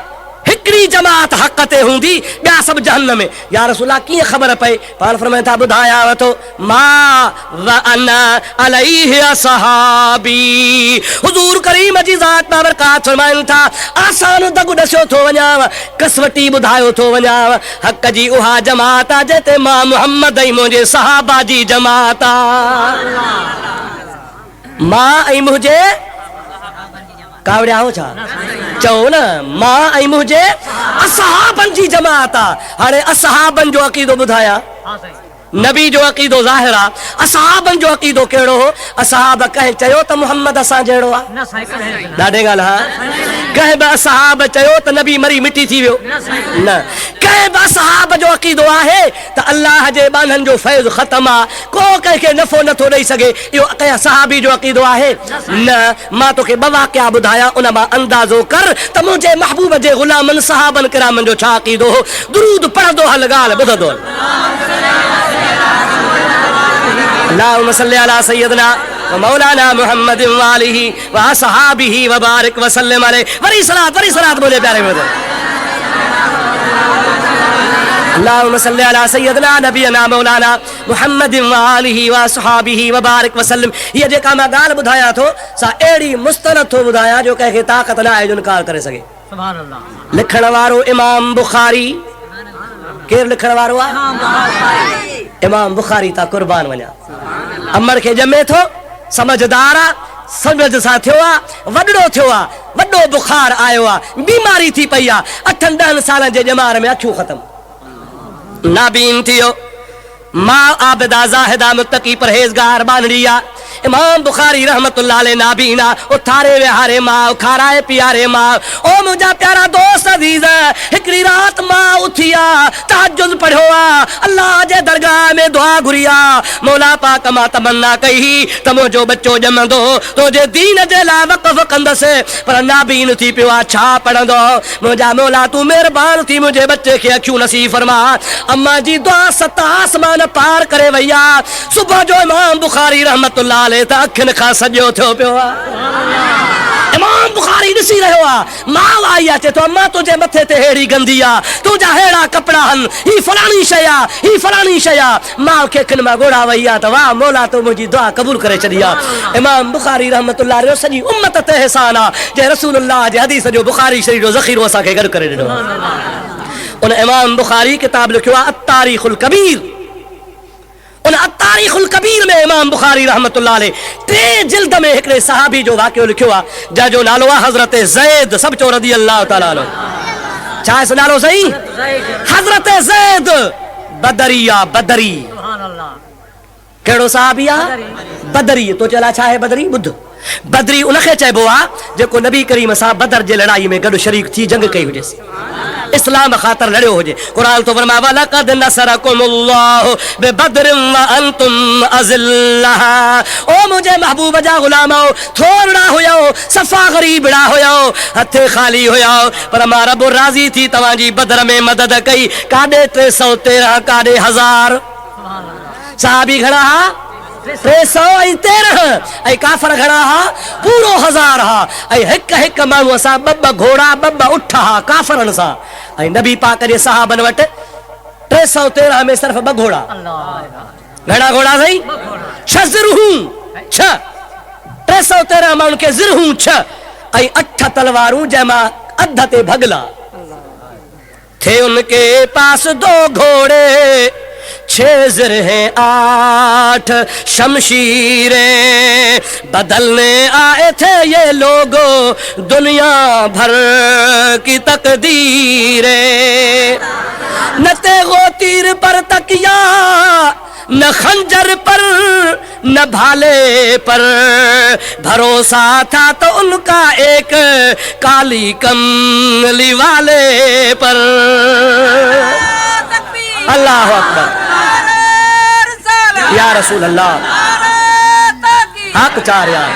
हिकिड़ी जमात हक़ ते हूंदी, ॿिया सभु जहन्नम में। या रसूल अल्लाह कीअं ख़बर पए? पाण फरमाइनि था ॿुधाया वठो मा व अना अलैहि असहाबी। हुज़ूर करीम जी ज़ात बाबरकात फरमाइनि था आसान दग ॾसियो थो वञाव, कसवटी ॿुधायो थो वञाव, हक़ जी उहा जमात आहे जिते मां मुहम्मद ऐं मुंहिंजे सहाबा जी जमात आहे। मां ऐं मुंहिंजे कावड़ियाओ छा चओ न, मां ऐं मुंहिंजे असहाबनि जी जमात आहे। हाणे असहाबनि जो अक़ीदो ॿुधाया, नबी जो अक़ीदो ज़ाहिर आहे, असहाबनि जो अक़ीदो कहिड़ो हो? असहाब कंहिं चयो त मुहम्मद असां जहिड़ो आहे? ॾाढे ॻाल्हि हा। कंहिं बि असहाब चयो त नबी मरी मिटी थी वियो? न। कंहिं बि असहाब जो अक़ीदो आहे त अल्लाह जे बाननि जो फैज़ ख़तम आहे, को कंहिंखे नफ़ो नथो ॾेई सघे, इहो कंहिं सहाबी जो अक़ीदो आहे? न। मां तोखे ॿ वाक़िया ॿुधाया, उन मां अंदाज़ो कर त मुंहिंजे महबूब जे ग़ुलामनि सहाबनि किरामनि जो छा अक़ीदो हो। दुरूद पढ़ंदो हल, ॻाल्हि ॿुधंदो हल। अल्लाहुम्मा सल्लि अला सय्यदना व मौलाना मुहम्मद व आलिहि व असहाबिहि व बारिक व सल्लिम अलैहि। वरी सलात बोले प्यारे मेरे। अल्लाहुम्मा सल्लि अला सय्यदना नबीना मौलाना मुहम्मद व आलिहि व असहाबिहि व बारिक व सल्लिम। हीअ जेका मां ॻाल्हि ॿुधायां थो सा अहिड़ी मुस्तनद थो ॿुधायां जो कंहिंखे ताक़त न आहे जो इनकार करे सघे। सुभान अल्लाह। लिखण वारो इमाम बुखारी। केरु लिखण वारो आहे? इमाम बुखारी ता कुर्बान वञा। अमर खे ॼमे थो, समझदार आहे, समझ सां थियो आहे, वॾड़ो थियो आहे, वॾो बुखार आयो आहे, बीमारी थी पई आहे, 8-10 सालनि जे ॼमार में अखियूं ख़तम, नाबीन थियो, मां आबिदा ज़ाहिदा मुत्तकी परहेज़गार बानड़ी आहे। इमाम बुखारी रहमतुल्लाह अलैह नाबीना ओ थारे विहारे मां खाराए प्यारे मां ओ मुझा प्यारा दोस्त अजीज हिकड़ी रात मां उथिया तहज्जुद पढ़ो अल्लाह जे दरगाह में दुआ घुरिया मौला पाक मां तमन्ना कही त मुझो बच्चो जमंदो तो जे दीन जे ला वक़फ कंदस पर नाबीन थी पियो छा पढ़ंदो मुझा मौला तू मेहरबान थी मुझे बच्चे के अखियूं नसीब फरमा अम्मा जी दुआ सत आसमान पार करे वैया सुबह जो इमाम बुखारी रहमतुल्लाह अलैह त अखिन खां सजो थियो पियो इमाम बुखारी ॾिसी रहियो आहे मां आई अचे तो अम्मा तुझे मथे ते हेड़ी गंदी आ तुझा हेड़ा कपड़ा हन ही फलानी शय आ ही फलानी शय आ मां खे खिन मां गोड़ा वई आ त वाह मौला तो मुंहिंजी दुआ क़बूल करे छॾी आ इमाम बुखारी रहमतुल्लाह अलैह सॼी उम्मत ते एहसान आ जे रसूलुल्लाह जे हदीस जो बुखारी शरीफ जो ज़ख़ीरो असांखे गॾु करे ॾिनो उन इमाम बुखारी किताब लिखियो आहे अत्तारीख़ुल कबीर उन अत्तारीख़ुल कबीर में इमाम बुखारी रहमतुल्लाह अलैह 3 जिल्द में हिकड़े सहाबी जो वाक़ियो लिखियो आहे जंहिंजो नालो आहे हज़रत ज़ैद सब चो रज़ी अल्लाह तआला अन्हु छा आहे नालो सही हज़रत ज़ैद बदरिया बदरी कहिड़ो सहाबी आहे बदरी तो चला छा आहे बदरी ॿुध बदरी उनखे चइबो आहे जेको नबी करीम सां बदर जे लड़ाई में गॾु शरीक थी जंग कई हुजेसि इस्लाम खातर लड़ियो हुजे कुरान तो फरमाए वलक़द नसरकुमुल्लाहु बिबदरिन व अंतुम अज़िल्ला ओ मुझे महबूब जा गुलामो थोड़ा हुयो सफा गरीबड़ा हुयो हथे खाली हुयो पर मां रब राज़ी थी तवाजी बदर में मदद कई काडे 313 काडे 1000 सहाबी घणा हा 313 ऐं काफ़र घणा हा पूरो 1000 हा ऐं हिक माण्हू सां ॿ घोड़ा ॿ उठ हा काफ़रनि सां ऐं नबी पाक जे सहाबन वटि 313 में सिर्फ 2 घोड़ा घणा घोड़ा सही 6 ज़िरहूं 6 313 माण्हुनि खे ज़िरहूं 6 ऐं 8 तलवारूं जंहिंमां अध ते भगला थे उनके पास 2 घोड़े 6 ज़िरहें 8 शमशीरें बदलने आए थे ये लोगों दुनिया भर की तकदीरें न तेगो तीर पर तकिया न खंजर पर न भाले पर भरोसा था तो उनका एक काली कमली वाले पर अल्लाह अकबर या रसूल अल्लाह हक चार यार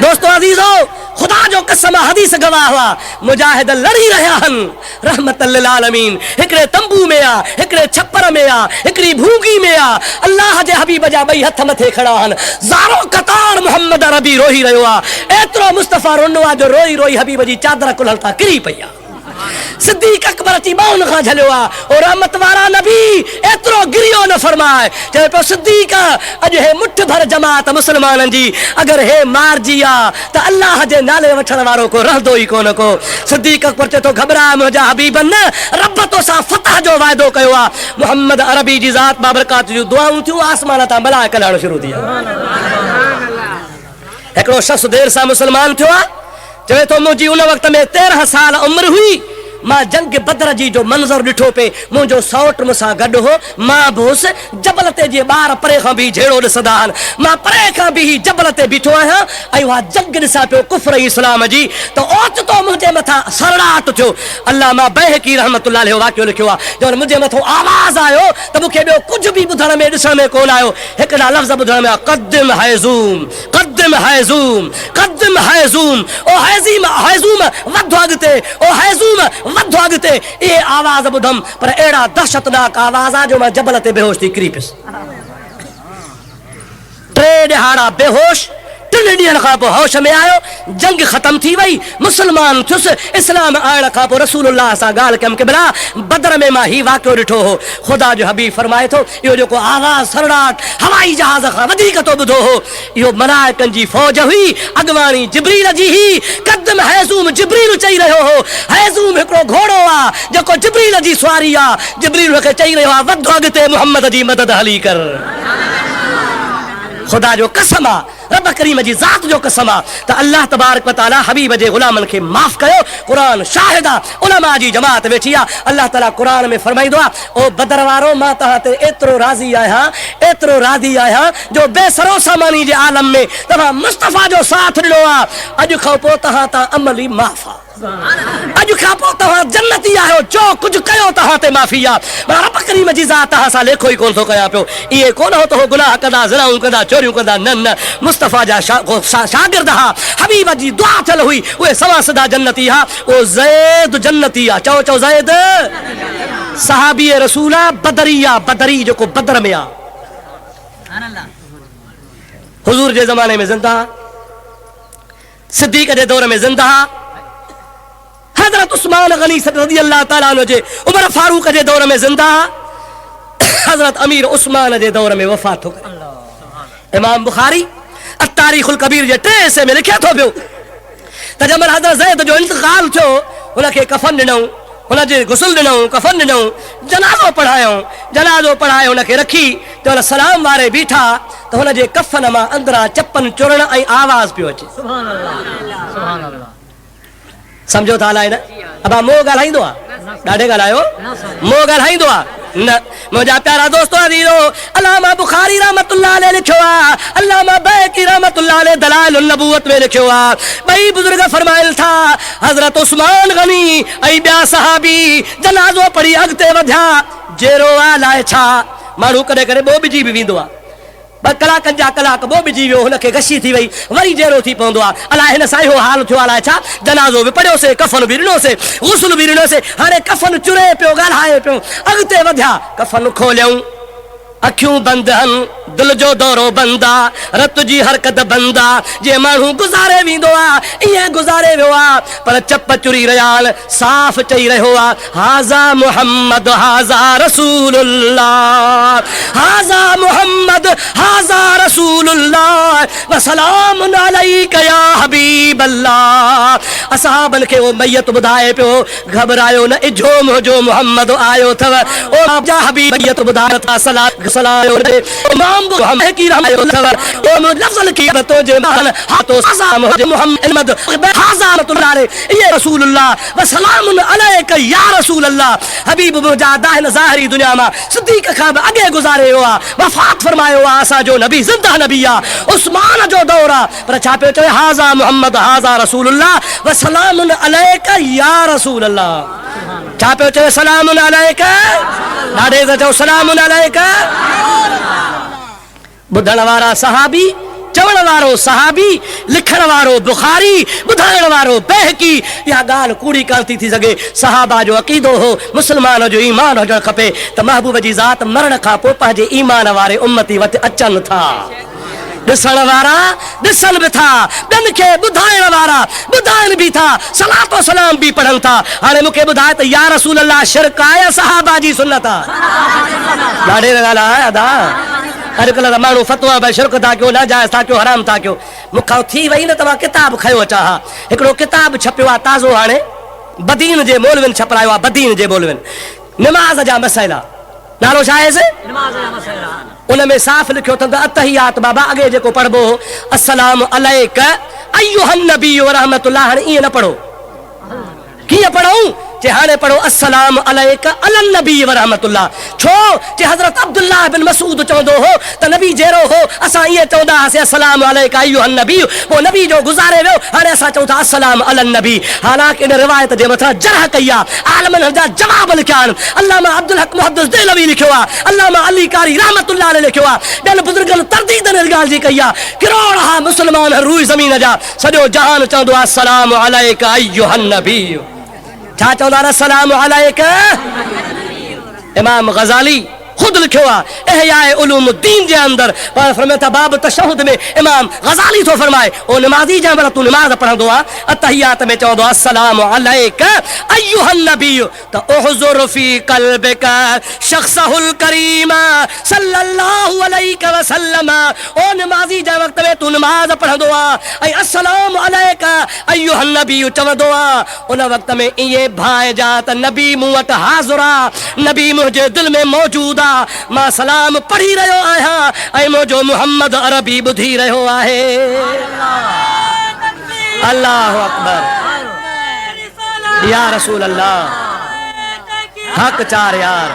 दोस्तों अजीजों खुदा जो कसम हदीस गवाह हुआ मुजाहिद लड़ी रहा हन रहमतल लिल आलमीन हिकड़े तंबू में आ हिकड़े छप्पर में आ हिकड़ी भूगी में आ अल्लाह जे हबीब जा 2 हथ मथे खड़ा हन ज़ारो कतार मोहम्मद अरबी रोही रहियो आ एतिरो मुस्तफा रोनो आ जो रोई रोई हबीब जी चादर कुलल था किरी पई आ सिद्दीक अकबर अची बाउन खां झलियो आ और रहमत वारा नबी एतिरो गिरियो न फरमाए चए पियो सिद्दीक अॼु हे मुठ भर जमात मुसलमाननि जी अगरि हे मारजी आ त अल्लाह जे नाले वठण वारो को रहंदो ई कोन को सिद्दीक अकबर चए थो घबरा मुंहिंजा हबीबन न रब तोसां फतह जो वाइदो कयो आ मोहम्मद अरबी जी ज़ात बाबरकात जूं दुआऊं थियूं आसमान तां मलाइका लहण शुरू थी हिकिड़ो शख़्स देर सां मुसलमान थियो आ चवे तो मुझी उन वक्त में 13 साल उम्र हुई मां जंग बदर जी जो मंजर ॾिठो पे मुंहिंजो सौट मूंसां गॾु हो मां बोस जबल ते जे ॿार परे खां बि जहिड़ो ॾिसंदा आहिनि मां परे खां बि जबल ते बीठो आहियां ऐं उहा जंग ॾिसां पियो कुफ्र इस्लाम जी त ओचितो मुंहिंजे मथां सरड़ाट थियो अल्लामा बैहकी रहमतुल्लाह अलैह वाक़ियो लिखियो आहे जब मुंहिंजे मथां आवाज़ आयो त मूंखे ॿियो कुझु बि ॿुधण में ॾिसण में कोन आयो हिकिड़ा लफ़्ज़ ॿुधण में क़द्दिम हैज़ूम क़द्दिम हैज़ूम क़द्दिम हैज़ूम ओ हैज़ीम हैज़ूम वधो अॻिते ओ हैज़ूम वधो अॻिते इहे आवाज़ ॿुधमि पर अहिड़ा दहशतनाक आवाज़ आहे जो मां जबल ते बेहोश थी किरी पियुसि 3 ॾिहाड़ा बेहोश 3 ॾींहनि खां पोइ होश में आयो जंग ख़त्म थी वई मुसलमान थियुसि इस्लाम आइण खां पोइ रसूलुल्लाह सां ॻाल्हि कयमि कि भला बदर में मां ही वाक़ियो ॾिठो हो ख़ुदा जो हबीब फरमाए थो इहो जेको आवाज़ सरड़ाट हवाई जहाज़ खां वधीक तो ॿुधो हो इहो मलाइकनि जी फ़ौज हुई अॻवाणी जिब्रील जी ही क़द्दिम हैज़ूम जिब्रील चई रहियो हो हैज़ूम हिकिड़ो घोड़ो आहे जेको जिब्रील जी सवारी आहे जिब्रील खे चई रहियो आहे वधो अॻिते मुहम्मद जी मदद हली कर खुदा जो कसम आ, रब करीम जी ज़ात जो कसम आ त अल्लाह तबारक व तआला हबीब जे गुलामन खे माफ़ कयो। कुरान शाहिद आ, उलमा जी जमात वेठी आ। अल्लाह ताला कुरान में फरमाईंदो आ, ओ बदर वारो मां तव्हां ते एतिरो राज़ी आहियां, एतिरो राज़ी आहियां जो बेसरो सामानी जे आलम में तव्हां मुस्तफ़ा जो साथ ॾिनो आ। अॼु खां पोइ तव्हां तां अमल ई माफ़ आ। अॼु खां पोइ तव्हां जन्नती आहियो, जो कुझु कयो तव्हां ते माफ़ी आ। रब करीम जी ज़ात तव्हां सां लेखो ई कोन थो कयां पियो। इहे कोन हो त गुनाह कंदा, ज़िनाऊं कंदा, चोरियूं कंदा, न न, मुस्तफ़ा जा शागिर्द हा, हबीब जी दुआ थियल हुई, उहे सवा सदा जन्नती हा। ओ ज़ैद जन्नती आ, चओ चओ ज़ैद सहाबी रसूल आ, बदरी आ, बदरी जेको बदर में आ, हुजूर जे ज़माने में ज़िंदा, सिद्दीक़ जे दौर में ज़िंदा, हज़रत उस्मान गनी रज़ी अल्लाह ताला अन्हु जे, उमर फारूक जे दौर में ज़िंदा, हज़रत अमीर उस्मान जे दौर में वफ़ात हो गई। इमाम बुखारी अत्तारीख़ुल कबीर जे 3 हिस्से में लिखे थो पियो त जंहिंमहिल हज़रत ज़ैद जो इंतकाल थियो, हुनखे कफ़न ॾिनऊं, हुनजे गुस्ल ॾिनऊं, कफ़न ॾिनऊं, जनाज़ो पढ़ायूं, जनाज़ो पढ़ाए हुनखे रखी त हुन सलाम वारे बीठा त हुनजे कफ़न मां अंदरां चपन चुरण ऐं आवाज़ पियो अचे। समझो था हलाए न? अबा मोह ॻाल्हाईंदो आहे, ॾाढे ॻाल्हायो, मोह ॻाल्हाईंदो आहे न। मुंहिंजा प्यारा दोस्तो अज़ीज़ो, अल्लामा बुखारी रहमतुल्लाह अलैह लिखियो आहे, अल्लामा बैकी रहमतुल्लाह अलैह दलाइलुन नबुव्वत में लिखियो आहे, ॿई बुज़ुर्ग फरमाइल था हज़रत उस्मान गनी ऐं ॿिया सहाबी जनाज़ो पढ़ी अॻिते वधिया। जेरो आहे लाइ छा, माण्हू कॾहिं कॾहिं ॿोॿिजी बि वेंदो आहे, 2 कलाकनि जा कलाक ॿोॿिजी वियो, हुनखे गशी थी वई, वरी जेरो थी पवंदो आहे। अलाए हिन सां इहो हाल थियो अलाए छा, जनाज़ो बि पढ़ियोसीं, कफ़न बि ॾिनोसीं, गुस्ल बि ॾिनोसीं, हाणे कफ़न चुरे पियो, ॻाल्हाए पियो, अॻिते वधिया, कफ़न खोलियऊं, अखियूं बंदि हन, दिल जो दौरो बंद आ, रत जी हरकत बंद आ, जे माण्हू गुज़ारे वेंदो आहे ईअं गुज़ारे वियो आहे, पर चप चुरी रहिया साफ़ चई रहियो आहे, हाज़ा मुहम्मद हाज़ा रसूलुल्लाह, हाज़ा मुहम्मद हाज़ा रसूलुल्लाह व सलामुन अलैका या हबीब अल्लाह। असहाबन खे वो मैयत ॿुधाए पियो, घबरायो न, इझो मुंहिंजो मुहम्मद आयो अथव, ओ जा हबीब मैयत ॿुधायो था, सलाम सलायो रे इमाम मुहम्मद की रहमत अथव, ओ लफ्ज़ की बतो जे मान हाथो सलाम हो मुहम्मद हाज़ा रे ये रसूलुल्लाह व सलामुन अलैका या रसूल अल्लाह। हबीब मुजादा हिन ज़ाहिरी दुनिया में सिद्दीक़ खां बि अॻे गुज़ारे वियो आहे, वफ़ात फरमायो आहे, असांजो नबी ज़िंदा नबी आहे, उस्मान जो दौर आहे, पर छा पियो चवे, हाज़ा मुहम्मद हाज़ा रसूलुल्लाह व सलामुन अलैका या रसूल अल्लाह। छा पियो चवे, सलामुन अलैका, ॾाढे त चओ सलामुन अलैका। ॿुधण वारा सहाबी, चवण वारो सहाबी, लिखण वारो बुखारी, ॿुधाइण वारो बैहकी, इहा ॻाल्हि कूड़ी कान थी सघे। सहाबा जो अक़ीदो हो, मुस्लमान जो ईमान हुजणु खपे त महबूब जी ज़ात मरण खां पोइ पंहिंजे ईमान वारे उम्मती वटि अचनि था। ॾिसण वारा ॾिसनि बि था, ॿियनि खे ॿुधाइण वारा ॿुधाइनि बि था, सलातो सलाम बि पढ़नि था। हाणे मूंखे ॿुधाए त या रसूल अल्लाह शिरक आहे सहाबा जी सुन्नत आहे? ॾाढे ॻाल्हि आहे अदा। अॼुकल्ह त माण्हू फतवा भई शिरक था कयो, नाजाइज़ था कयो, हराम था कयो। मूंखां थी वई न, तव्हां किताब खयो अचा, हा हिकिड़ो किताब छपियो आहे ताज़ो, हाणे बदीन जे मौलविन छपरायो आहे, बदीन जे मौलविन, निमाज़ जा मसइला, नालो छा आहे? उन में साफ़ लिखियो अथनि त अतहियात बाबा अॻे जेको पढ़बो हो, अस्सलाम अलैका अय्युहन नबी व रहमतुल्लाह, हाणे ईअं न पढ़ो। कीअं पढ़ूं? जे हाणे पढ़ो अस्सलाम अलैका अलन नबी व रहमतुल्लाह। छो जे हज़रत अब्दुल्लाह बिन मसूद चवंदो हो त नबी जहिड़ो हो असां ईअं चवंदा हुआसीं अस्सलाम अलैका अय्युहन नबी, पोइ नबी जो गुज़ारे वियो, हाणे असां चऊं था अस्सलाम अलन नबी। हालांकि इन रिवायत जे मथां जरह कई आहे, आलमनि जा जवाब लिखिया आहिनि। अल्लामा अब्दुल हक मुहद्दिस देलवी लिखियो आहे, अल्लामा अली कारी रहमतुल्लाह अलैह लिखियो आहे, ॿियनि बुज़ुर्गनि तरदीद हिन ॻाल्हि जी कई आहे। किरोड़ हा मुस्लमान रूई ज़मीन जा, सॼो जहान चवंदो आहे अस्सलाम अलैका अय्युहन नबी। छा चवंदा आहिनि? अस्सलाम अलैका। इमाम गज़ाली खुद लिखियो आहे इहयाए उलूमुद्दीन जे अंदर, पर फरमाए था बाब तशहुद में इमाम गज़ाली थो फरमाए, ओ नमाज़ी जंहिं महिल तूं नमाज़ पढ़ंदो आहे अतहियात में चवंदो आहे अस्सलाम अलैका अय्युहन नबी, त उहज़ुर फी क़ल्बिका शख़्सहुल करीम सल्लल्लाहु अलैहि वसल्लम। ओ नमाज़ी जंहिं वक़्त में तूं नमाज़ पढ़ंदो आहे ऐं अस्सलाम अलैका अय्युहन नबी चवंदो आहे, उन वक़्त में ईअं भाइजा त नबी मूं वटि हाज़िर आहे, नबी मुंहिंजे दिलि में मौजूदु आहे, आया मां सलाम पढ़ी रहियो आहियां ऐं मुंहिंजो मोहम्मद अरबी ॿुधी रहियो आहे। अल्लाहु अकबर या रसूल अल्लाह हक चार यार।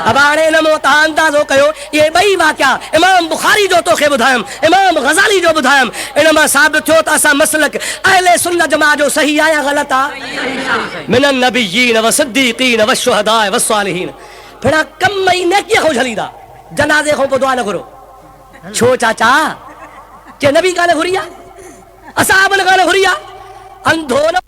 अब हाणे नमो तव्हां अंदाज़ो कयो ये ॿई वाक़िया इमाम बुखारी जो तोखे ॿुधायमि, इमाम ग़ज़ाली जो ॿुधायमि, इन मां साबित थियो त असां मसलक अहले सुन्नत जमाअत जो सही आहे या ग़लति आहे? मिनन नबिय्यीन व सिद्दीक़ीन व शुहदाए व सालिहीन। भेणा कम ई नेकीअ खां झलींदा, जनाज़े खां पोइ दुआ न घुरो। छो चाचा के नबी कान घुरी आहे, असहाबन कान घुरी आहे? अंधो न